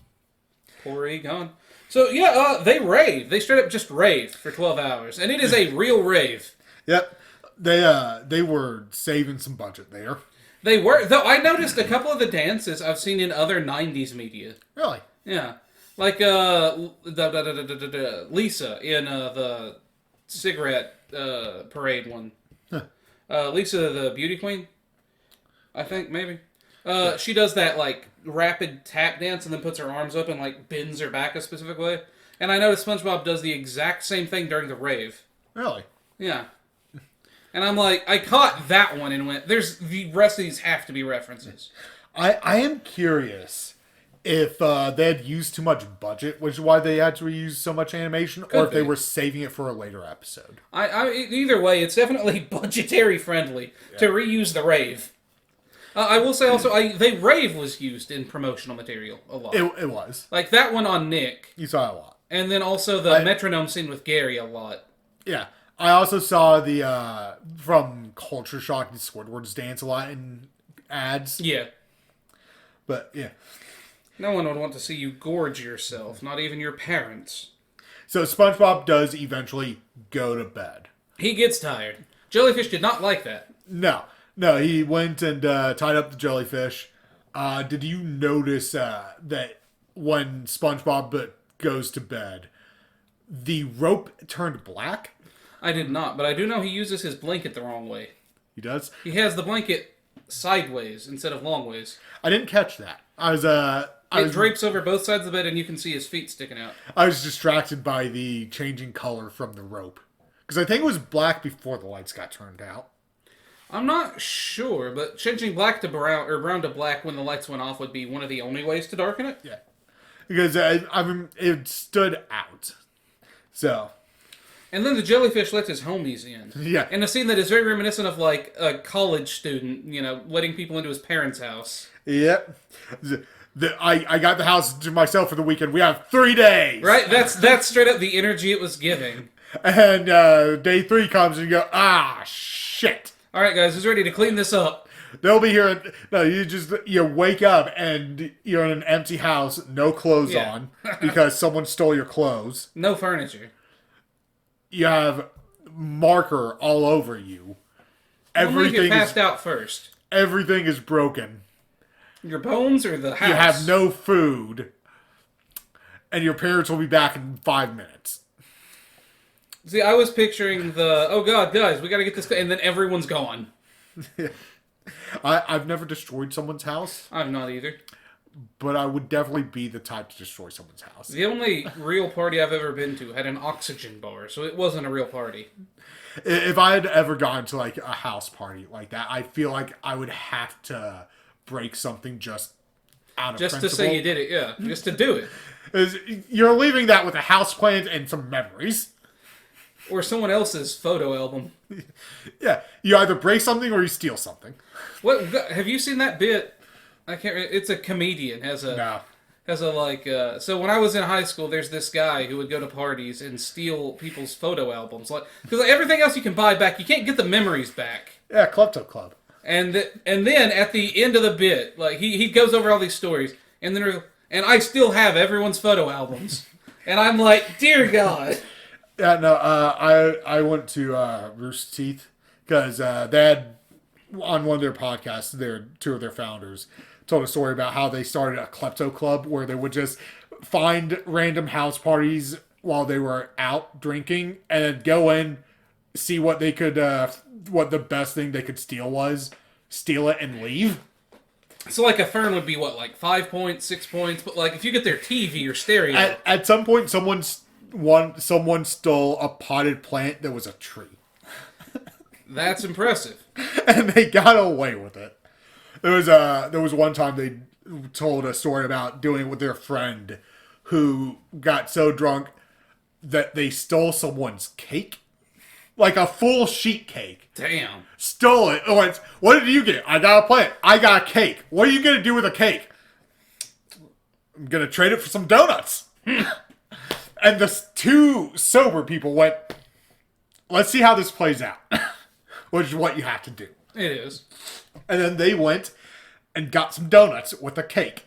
Porygon. So, yeah, they rave. They straight up just rave for 12 hours. And it is a real rave. Yep. They were saving some budget there. They were. Though I noticed a couple of the dances I've seen in other 90s media. Really? Yeah. Like Lisa in the cigarette parade one. Huh. Lisa the beauty queen, I think, maybe. She does that, like, rapid tap dance and then puts her arms up and, like, bends her back a specific way. And I noticed SpongeBob does the exact same thing during the rave. Really? Yeah. And I'm like, I caught that one and went, the rest of these have to be references. I am curious if they had used too much budget, which is why they had to reuse so much animation, or if they were saving it for a later episode. Either way, it's definitely budgetary friendly to reuse the rave. I will say also, the rave was used in promotional material a lot. It was. Like that one on Nick. You saw it a lot. And then also the metronome scene with Gary a lot. Yeah. I also saw the, from Culture Shock and Squidward's dance a lot in ads. Yeah. But, yeah. No one would want to see you gorge yourself, not even your parents. So SpongeBob does eventually go to bed. He gets tired. Jellyfish did not like that. No, he went and tied up the jellyfish. Did you notice that when SpongeBob goes to bed, the rope turned black? I did not, but I do know he uses his blanket the wrong way. He does? He has the blanket sideways instead of long ways. I didn't catch that. It drapes over both sides of the bed and you can see his feet sticking out. I was distracted by the changing color from the rope. Because I think it was black before the lights got turned out. I'm not sure, but changing black to brown, or brown to black when the lights went off would be one of the only ways to darken it. Yeah. Because, it stood out. So... And then the jellyfish lets his homies in. Yeah. In a scene that is very reminiscent of, like, a college student, letting people into his parents' house. Yep. I got the house to myself for the weekend. We have 3 days. Right? That's straight up the energy it was giving. And day 3 comes and you go, shit. All right, guys, who's ready to clean this up? They'll be here. No, you wake up and you're in an empty house, no clothes on, because someone stole your clothes. No furniture. You have marker all over you. Everything get passed out first. Everything is broken. Your bones or the house? You have no food. And your parents will be back in 5 minutes. See, I was picturing oh god, guys, we gotta get this... And then everyone's gone. I've never destroyed someone's house, I've not either. but I would definitely be the type to destroy someone's house. The only real party I've ever been to had an oxygen bar, so it wasn't a real party. If I had ever gone to like a house party like that, I feel like I would have to break something just out of Just principle. to say you did it, yeah. Just to do it. 'Cause you're leaving that with a house plant and some memories. Or someone else's photo album. Yeah, you either break something or you steal something. What have you seen that bit? I can't. It's a comedian No. has a like. So when I was in high school, there's this guy who would go to parties and steal people's photo albums, like because everything else you can buy back, you can't get the memories back. Yeah, Klepto Club. And then at the end of the bit, like he goes over all these stories, and then I still have everyone's photo albums, and I'm like, dear God. Yeah, no, I went to Rooster Teeth because they had on one of their podcasts, two of their founders told a story about how they started a klepto club where they would just find random house parties while they were out drinking and then go in, see what they could, what the best thing they could steal was, steal it and leave. So like a fern would be what, like 5 points, 6 points, but like if you get their TV or stereo, At some point, someone stole a potted plant that was a tree. that's impressive. And they got away with it. There was one time they told a story about doing it with their friend who got so drunk that they stole someone's cake. Like a full sheet cake. Damn. Stole it. Oh, what did you get? I got a plant. I got a cake. What are you going to do with a cake? I'm going to trade it for some donuts. And the two sober people went, let's see how this plays out. Which is what you have to do. It is. And then they went and got some donuts with a cake.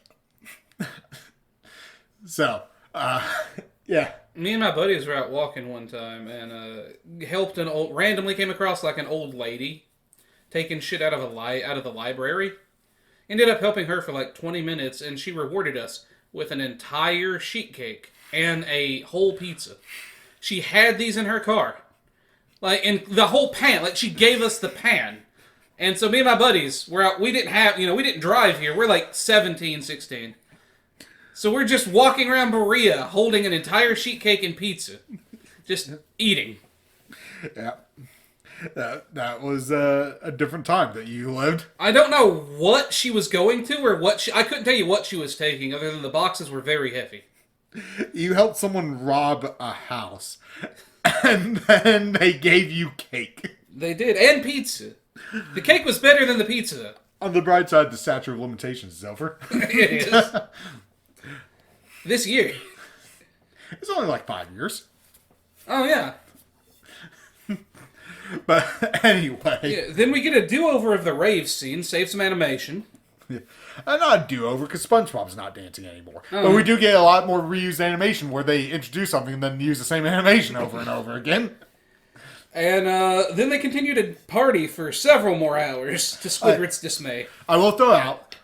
So, yeah. Me and my buddies were out walking one time and helped randomly came across like an old lady taking shit out of the library. Ended up helping her for like 20 minutes, and she rewarded us with an entire sheet cake and a whole pizza. She had these in her car. Like, in the whole pan. Like, she gave us the pan. And so me and my buddies were out. We didn't drive here. We're like 17, 16. So we're just walking around Berea holding an entire sheet cake and pizza. Just eating. Yeah. That was a different time that you lived. I don't know what she was going to or I couldn't tell you what she was taking other than the boxes were very heavy. You helped someone rob a house. And then they gave you cake. They did. And pizza. The cake was better than the pizza. On the bright side, the statute of limitations is over. It is. This year. It's only like 5 years. Oh, yeah. But anyway. Yeah, then we get a do-over of the rave scene, save some animation. Yeah. Not a do-over, because SpongeBob's not dancing anymore. But we do get a lot more reused animation where they introduce something and then use the same animation over and over again. And then they continue to party for several more hours, to Squidward's dismay. I will throw out,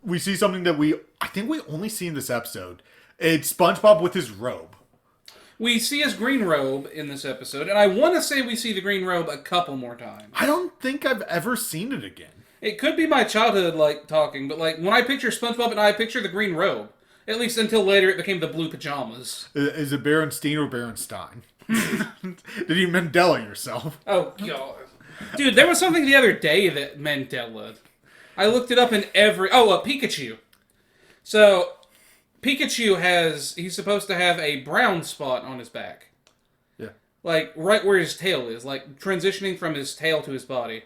we see something that I think we only see in this episode. It's SpongeBob with his robe. We see his green robe in this episode, and I want to say we see the green robe a couple more times. I don't think I've ever seen it again. It could be my childhood, like, talking, but, like, when I picture SpongeBob and I picture the green robe. At least until later it became the blue pajamas. Is it Berenstein or Berenstein? Did you Mandela yourself? Oh, God. Dude, there was something the other day that Mandela. I looked it up in Pikachu. So, Pikachu he's supposed to have a brown spot on his back. Yeah. Like, right where his tail is, like, transitioning from his tail to his body.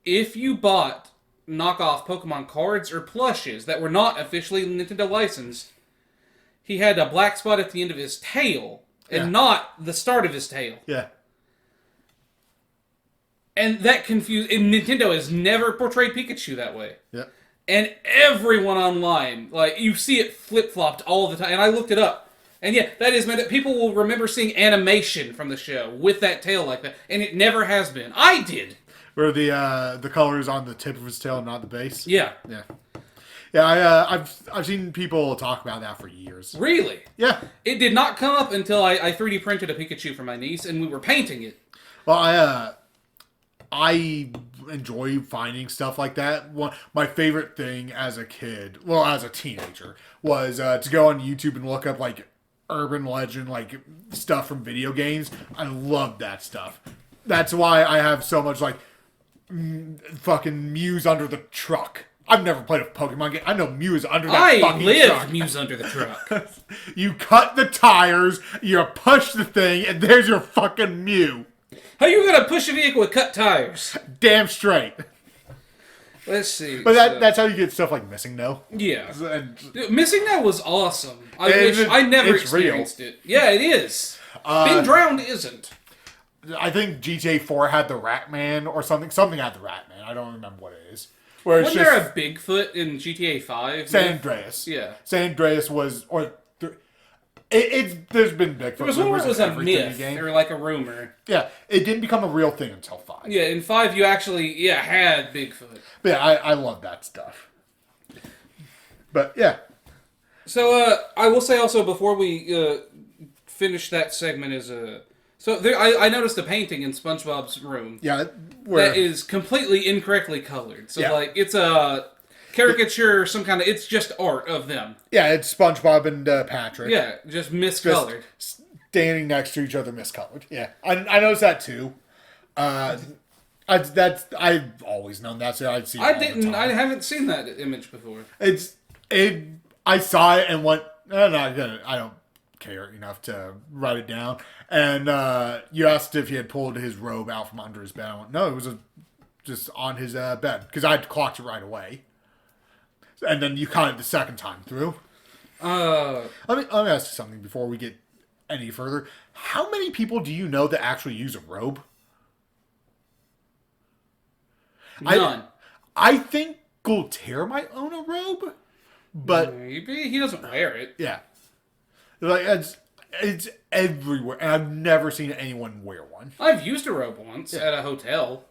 If you bought knockoff Pokemon cards or plushes that were not officially Nintendo licensed, he had a black spot at the end of his tail, and not the start of his tail. Yeah. And that confused... And Nintendo has never portrayed Pikachu that way. Yeah. And everyone online, like, you see it flip-flopped all the time. And I looked it up. And yeah, that is meant that people will remember seeing animation from the show with that tail like that. And it never has been. I did. Where the color is on the tip of his tail and not the base? Yeah. Yeah. Yeah, I've seen people talk about that for years. Really? Yeah. It did not come up until I 3D printed a Pikachu for my niece, and we were painting it. Well, I enjoy finding stuff like that. My favorite thing as a kid, well, as a teenager, was to go on YouTube and look up like urban legend, like stuff from video games. I love that stuff. That's why I have so much like fucking Mew's under the truck. I've never played a Pokemon game. I know Mew is under that fucking truck. Mew's under the truck. You cut the tires, you push the thing, and there's your fucking Mew. How you gonna push a vehicle with cut tires? Damn straight. Let's see. But that's how you get stuff like Missing No. Yeah. And, Dude, Missing Now was awesome. I never experienced it. Yeah, it is. Being drowned isn't. I think GTA 4 had the Ratman or something. Something had the Ratman. I don't remember what it is. Where it's Wasn't there a Bigfoot in GTA 5? San Andreas. Yeah. San Andreas was... There's been Bigfoot. There was one where it was a myth, or like a rumor. Yeah, it didn't become a real thing until 5. Yeah, in 5 you actually, had Bigfoot. But yeah, I love that stuff. But yeah. So, I will say also, before we finish that segment, I noticed a painting in SpongeBob's room. Yeah. That is completely incorrectly colored. So, like, it's a caricature, some kind of... It's just art of them. Yeah, it's SpongeBob and Patrick. Yeah, just miscolored. Just standing next to each other, miscolored. Yeah, I noticed that too. I've always known that. So I'd seen. I haven't seen that image before. I saw it and went, I don't care enough to write it down. And you asked if he had pulled his robe out from under his bed. I went, no, it was just on his bed because I clocked it right away. And then you caught it the second time through. Let me ask you something before we get any further. How many people do you know that actually use a robe? None. I think Gultaire might own a robe, but maybe he doesn't wear it. Yeah, like it's everywhere, and I've never seen anyone wear one. I've used a robe once at a hotel.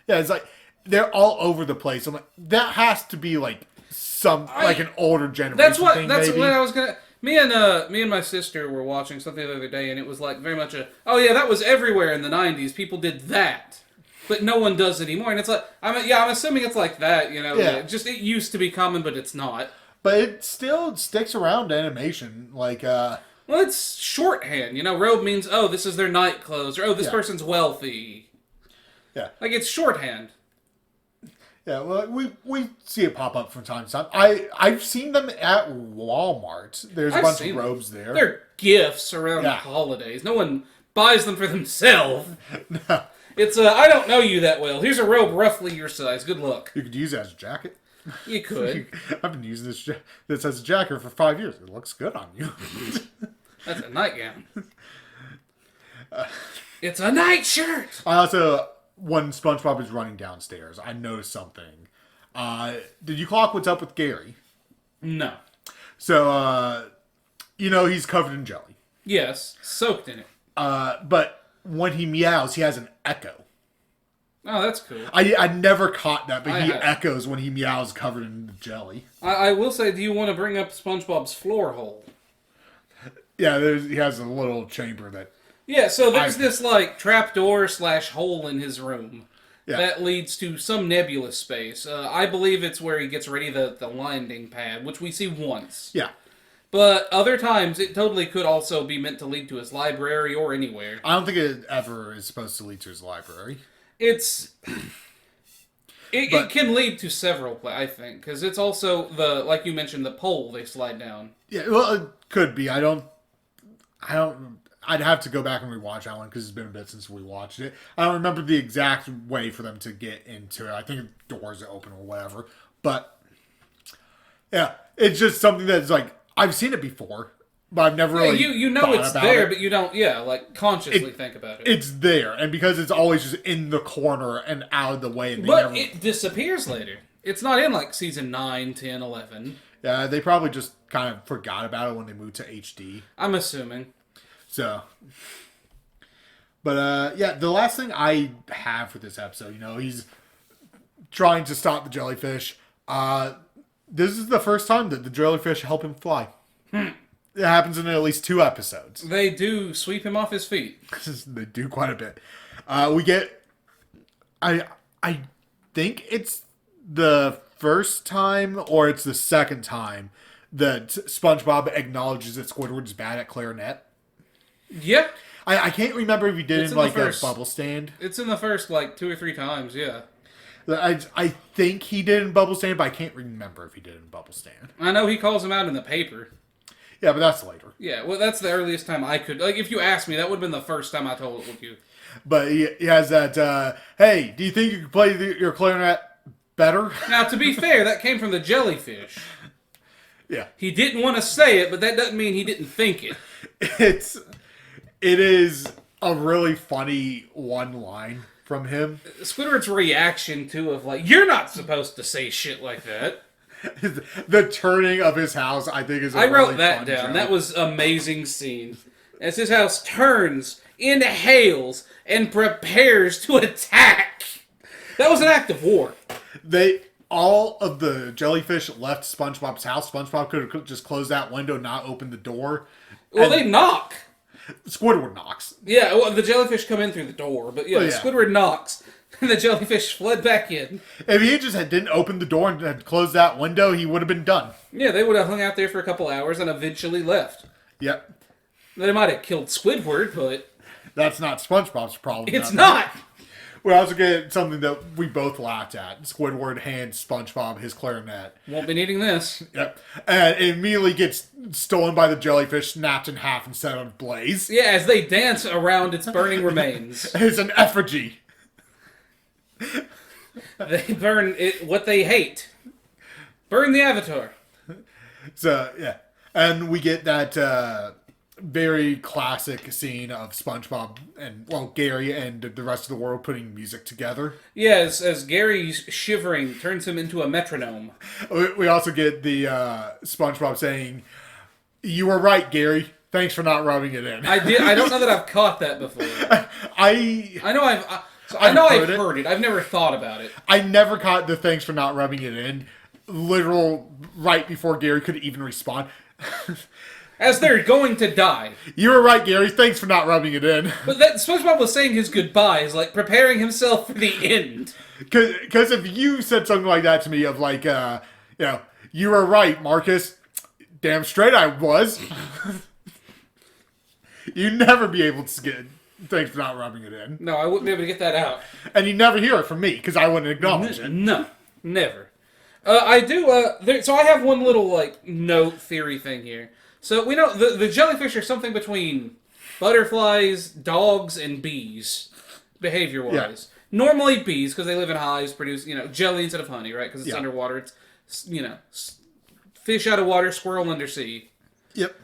Yeah, it's like they're all over the place. I'm like, that has to be like like an older generation. That's what maybe. I was gonna. Me and my sister were watching something the other day, and it was like very much that was everywhere in the '90s. People did that, but no one does it anymore. And it's like I'm assuming it's like that. You know, it used to be common, but it's not. But it still sticks around animation, like well, it's shorthand. You know, robe means this is their night clothes, or this person's wealthy. Yeah, like it's shorthand. Yeah, well, we see it pop up from time to time. I've seen them at Walmart. There's a bunch of robes there. They're gifts around the holidays. No one buys them for themselves. No. It's I don't know you that well. Here's a robe roughly your size. Good luck. You could use it as a jacket. You could. I've been using this as a jacket for 5 years. It looks good on you. That's a nightgown. It's a night shirt. I also... When SpongeBob is running downstairs, I noticed something. Did you clock what's up with Gary? No. So, he's covered in jelly. Yes, soaked in it. But when he meows, he has an echo. Oh, that's cool. I never caught that, but he echoes when he meows covered in the jelly. I will say, do you want to bring up SpongeBob's floor hole? Yeah, he has a little chamber that... Yeah, so there's this, trapdoor / hole in his room that leads to some nebulous space. I believe it's where he gets ready the landing pad, which we see once. Yeah. But other times, it totally could also be meant to lead to his library or anywhere. I don't think it ever is supposed to lead to his library. It can lead to several, I think, because it's also, like you mentioned, the pole they slide down. Yeah, well, it could be. I'd have to go back and rewatch that one because it's been a bit since we watched it. I don't remember the exact way for them to get into it. I think doors are open or whatever. But, yeah, it's just something that's like, I've seen it before, but I've never really you know it's there, but you don't, consciously think about it. It's there, and because it's always just in the corner and out of the way. And it disappears later. It's not in, season 9, 10, 11. Yeah, they probably just kind of forgot about it when they moved to HD. I'm assuming. So, but the last thing I have for this episode, he's trying to stop the jellyfish. This is the first time that the jellyfish help him fly. It happens in at least 2 episodes. They do sweep him off his feet. They do quite a bit. We get I think it's the first time or it's the second time that SpongeBob acknowledges that Squidward's bad at clarinet. Yeah. I can't remember if he did It's in in the like a first- bubble stand. It's in the first, like, 2 or 3 times, yeah. I think he did in bubble stand, but I can't remember if he did in bubble stand. I know he calls him out in the paper. Yeah, but that's later. Yeah, well, that's the earliest time I could... Like, if you asked me, that would have been the first time I told it with you. But he has that, hey, do you think you can play your clarinet better? Now, to be fair, that came from the Jellyfish. Yeah. He didn't want to say it, but that doesn't mean he didn't think it. It is a really funny one line from him. Squidward's reaction, too, of like, you're not supposed to say shit like that. The turning of his house, I think, is a I wrote really that fun down. joke. That was amazing scene. As his house turns, inhales, and prepares to attack. That was an act of war. All of the jellyfish left SpongeBob's house. SpongeBob could have just closed that window, not opened the door. Well, And they knock. Squidward knocks. Yeah, well, the jellyfish come in through the door, but yeah, Oh, yeah. Squidward knocks, and the jellyfish fled back in. If he just didn't open the door and had closed that window, he would have been done. Yeah, they would have hung out there for a couple hours and eventually left. Yep. They might have killed Squidward, but That's not SpongeBob's problem. it's though. not. We also get something that we both laughed at. Squidward hands SpongeBob his clarinet. Won't be needing this. Yep. And it immediately gets stolen by the jellyfish, snapped in half, and set on blaze. Yeah, as they dance around its burning remains. It's an effigy. They burn it, what they hate. Burn the Avatar. So, yeah. And we get that very classic scene of SpongeBob and, well, Gary and the rest of the world putting music together. Yeah, as Gary's shivering turns him into a metronome. We also get the SpongeBob saying, "You were right, Gary. Thanks for not rubbing it in." I don't know that I've caught that before. I I know I've heard it. I've never thought about it. I never caught the "thanks for not rubbing it in" literal right before Gary could even respond. As they're going to die. You were right, Gary. Thanks for not rubbing it in. But that SpongeBob was saying his goodbyes, like preparing himself for the end. Because if you said something like that to me of like, you were right, Marcus. Damn straight I was. You'd never be able to get thanks for not rubbing it in. No, I wouldn't be able to get that out. And you never hear it from me because I wouldn't acknowledge it. No, never. I do, so I have one little, like, note theory thing here. So we know the jellyfish are something between butterflies, dogs, and bees, behavior-wise. Yeah. Normally bees, because they live in hives, produce, jelly instead of honey, right? Because it's Yeah. underwater. It's, fish out of water, squirrel undersea. Yep.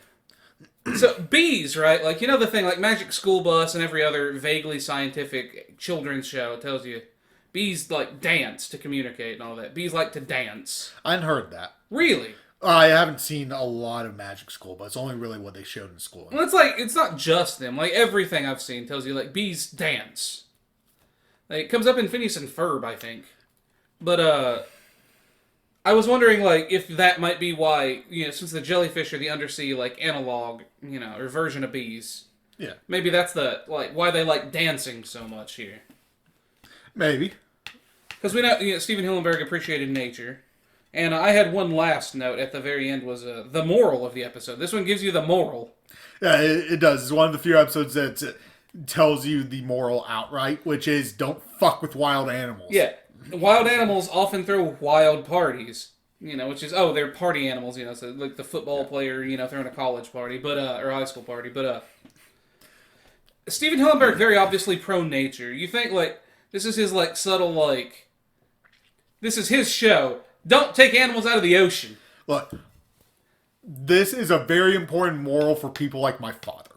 So bees, right? Like, the thing, like Magic School Bus and every other vaguely scientific children's show tells you bees, like, dance to communicate and all that. Bees like to dance. I hadn't heard that. Really? I haven't seen a lot of Magic School, but it's only really what they showed in school. Well, it's not just them. Like, everything I've seen tells you, like, bees dance. Like, it comes up in Phineas and Ferb, I think. But, I was wondering, like, if that might be why, since the jellyfish are the undersea, like, analog, or version of bees. Yeah. Maybe that's why they like dancing so much here. Maybe. Because we know, Stephen Hillenburg appreciated nature. And I had one last note at the very end was the moral of the episode. This one gives you the moral. Yeah, it does. It's one of the few episodes that tells you the moral outright, which is don't fuck with wild animals. Yeah. Wild animals often throw wild parties. Which is, they're party animals, so like the football player, throwing a college party, but, or high school party. But, Stephen Hillenburg, very obviously pro-nature. You think, like, this is his, like, subtle, like, this is his show. Don't take animals out of the ocean. Look, this is a very important moral for people like my father.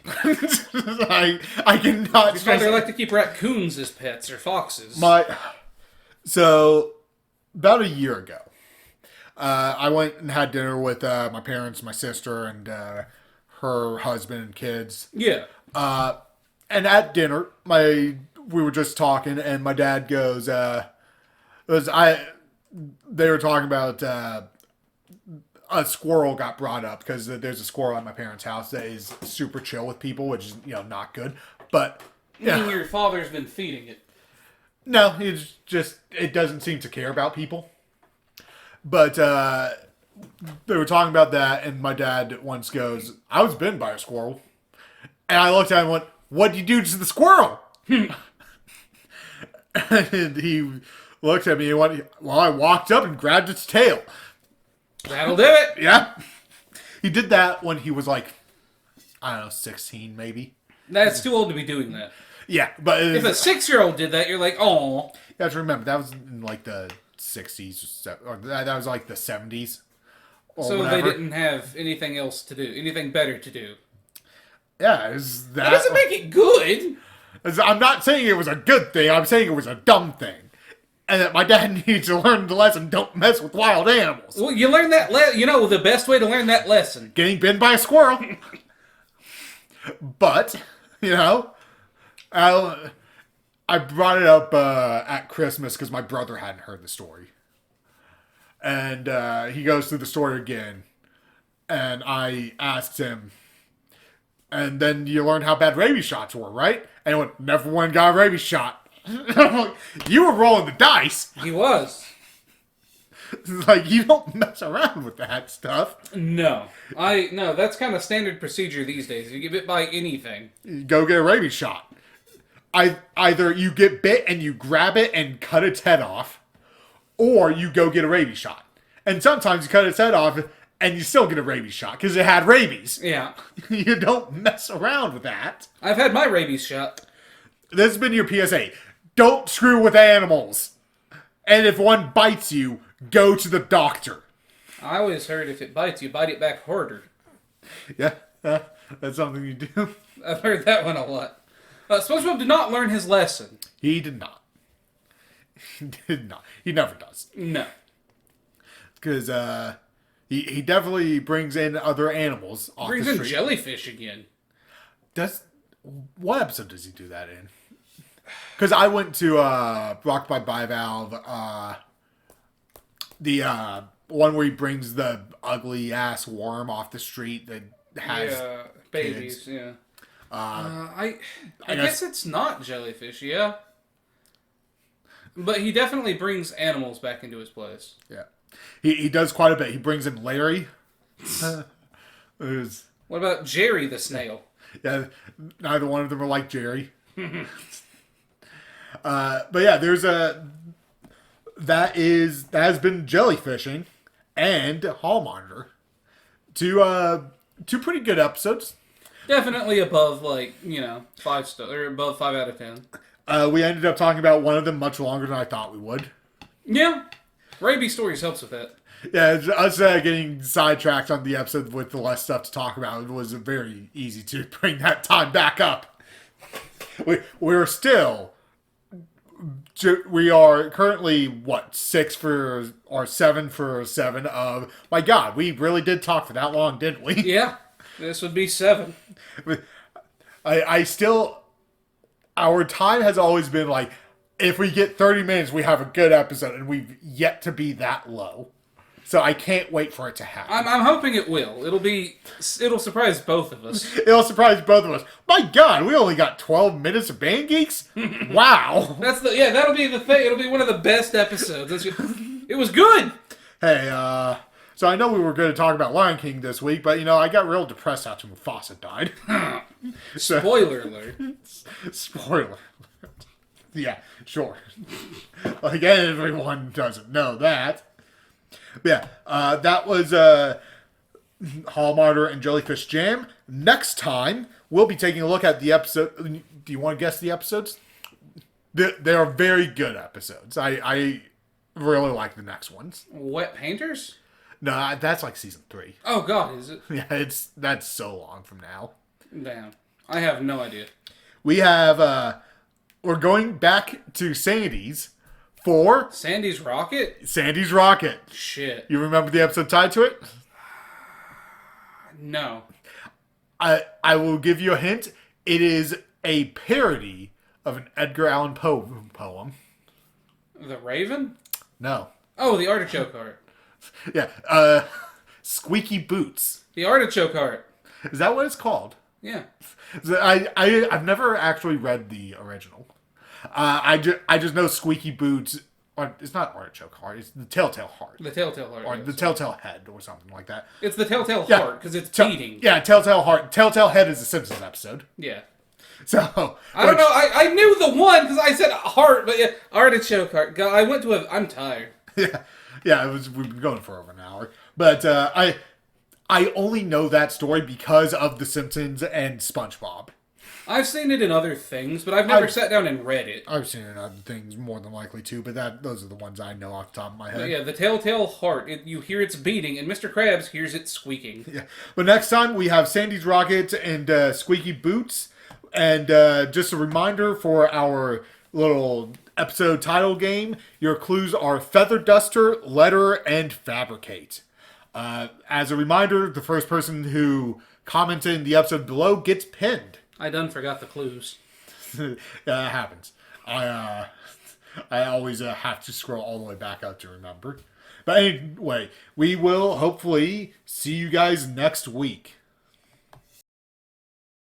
I cannot His stress father like to keep raccoons as pets or foxes. So, about a year ago, I went and had dinner with my parents, my sister, and her husband and kids. Yeah. And at dinner, we were just talking, and my dad goes, they were talking about a squirrel got brought up because there's a squirrel at my parents' house that is super chill with people, which is not good. But Meaning your father's been feeding it. No, it doesn't seem to care about people. But they were talking about that, and my dad once goes, I was bitten by a squirrel. And I looked at him and went, what'd you do to the squirrel? And he looked at me and went, well, I walked up and grabbed its tail. That'll do it. Yeah. He did that when he was like, I don't know, 16 maybe. That's too old to be doing that. Yeah, but If a 6-year-old did that, you're like, oh. You have to remember, that was in like the 60s, or that was like the 70s. So whatever. They didn't have anything else to do, anything better to do. Yeah, that doesn't make it good. I'm not saying it was a good thing, I'm saying it was a dumb thing. And that my dad needs to learn the lesson, don't mess with wild animals. Well, you learn that the best way to learn that lesson. Getting bitten by a squirrel. But, I brought it up at Christmas because my brother hadn't heard the story. And he goes through the story again. And I asked him, and then you learned how bad rabies shots were, right? And he went, never one got a rabies shot. You were rolling the dice. He was. Like, you don't mess around with that stuff. No. That's kind of standard procedure these days. If you get bit by anything, you go get a rabies shot. Either you get bit and you grab it and cut its head off, or you go get a rabies shot. And sometimes you cut its head off and you still get a rabies shot because it had rabies. Yeah. You don't mess around with that. I've had my rabies shot. This has been your PSA. Don't screw with animals. And if one bites you, go to the doctor. I always heard if it bites you, bite it back harder. Yeah, that's something you do. I've heard that one a lot. SpongeBob did not learn his lesson. He did not. He did not. He never does. No. Because he definitely brings in other animals off the street. Brings in jellyfish again. What episode does he do that in? Because I went to Rocked by Bivalve, the one where he brings the ugly ass worm off the street that has babies. Kids. Yeah. I guess it's not jellyfish. Yeah. But he definitely brings animals back into his place. Yeah. He does quite a bit. He brings in Larry. What about Jerry the snail? Yeah, neither one of them are like Jerry. But yeah, there's that has been jellyfishing and Hall Monitor. Two pretty good episodes. Definitely above 5 star or above 5 out of 10. We ended up talking about one of them much longer than I thought we would. Yeah. Rabies stories helps with that. Yeah, us getting sidetracked on the episode with the less stuff to talk about, it was very easy to bring that time back up. We are currently, 7 for 7 of, my God, we really did talk for that long, didn't we? Yeah, this would be 7. I still, our time has always been like, if we get 30 minutes, we have a good episode, and we've yet to be that low. So I can't wait for it to happen. I'm hoping it will. It'll surprise both of us. It'll surprise both of us. My God, we only got 12 minutes of Band Geeks? Wow. That'll be the thing. It'll be one of the best episodes. It was good. Hey, so I know we were going to talk about Lion King this week, but I got real depressed after Mufasa died. Spoiler alert. Spoiler alert. Yeah, sure. Like, everyone doesn't know that. But yeah, that was Hall Monitor and Jellyfish Jam. Next time, we'll be taking a look at the episode. Do you want to guess the episodes? They are very good episodes. I really like the next ones. Wet Painters? No, that's like season 3. Oh God, is it? Yeah, that's so long from now. Damn, I have no idea. We have we're going back to Sandy's for Sandy's Rocket. Sandy's Rocket. Shit. You remember the episode tied to it? No. I will give you a hint. It is a parody of an Edgar Allan Poe poem. The Raven? No. Oh, the Artichoke Heart. Yeah. Squeaky Boots. The Artichoke Heart. Is that what it's called? Yeah. I've never actually read the original. I just know Squeaky Boots. Or it's not Artichoke Heart. It's the Telltale Heart. The Telltale Heart. Or the Telltale Head, or something like that. It's the Telltale Heart, because it's beating. Yeah, Telltale Heart. Telltale Head is a Simpsons episode. Yeah. So... I don't know. I knew the one, because I said heart, but yeah, Artichoke Heart. God, I went to a... I'm tired. Yeah, we've been going for over an hour. But I only know that story because of The Simpsons and SpongeBob. I've seen it in other things, but I've never sat down and read it. I've seen it in other things more than likely too, but those are the ones I know off the top of my head. But yeah, the Telltale Heart. You hear its beating, and Mr. Krabs hears it squeaking. Yeah, but next time we have Sandy's Rockets and Squeaky Boots, and just a reminder for our little episode title game: your clues are Feather Duster, Letter, and Fabricate. As a reminder, the first person who commented in the episode below gets pinned. I done forgot the clues. Yeah, that happens. I always have to scroll all the way back up to remember. But anyway, we will hopefully see you guys next week.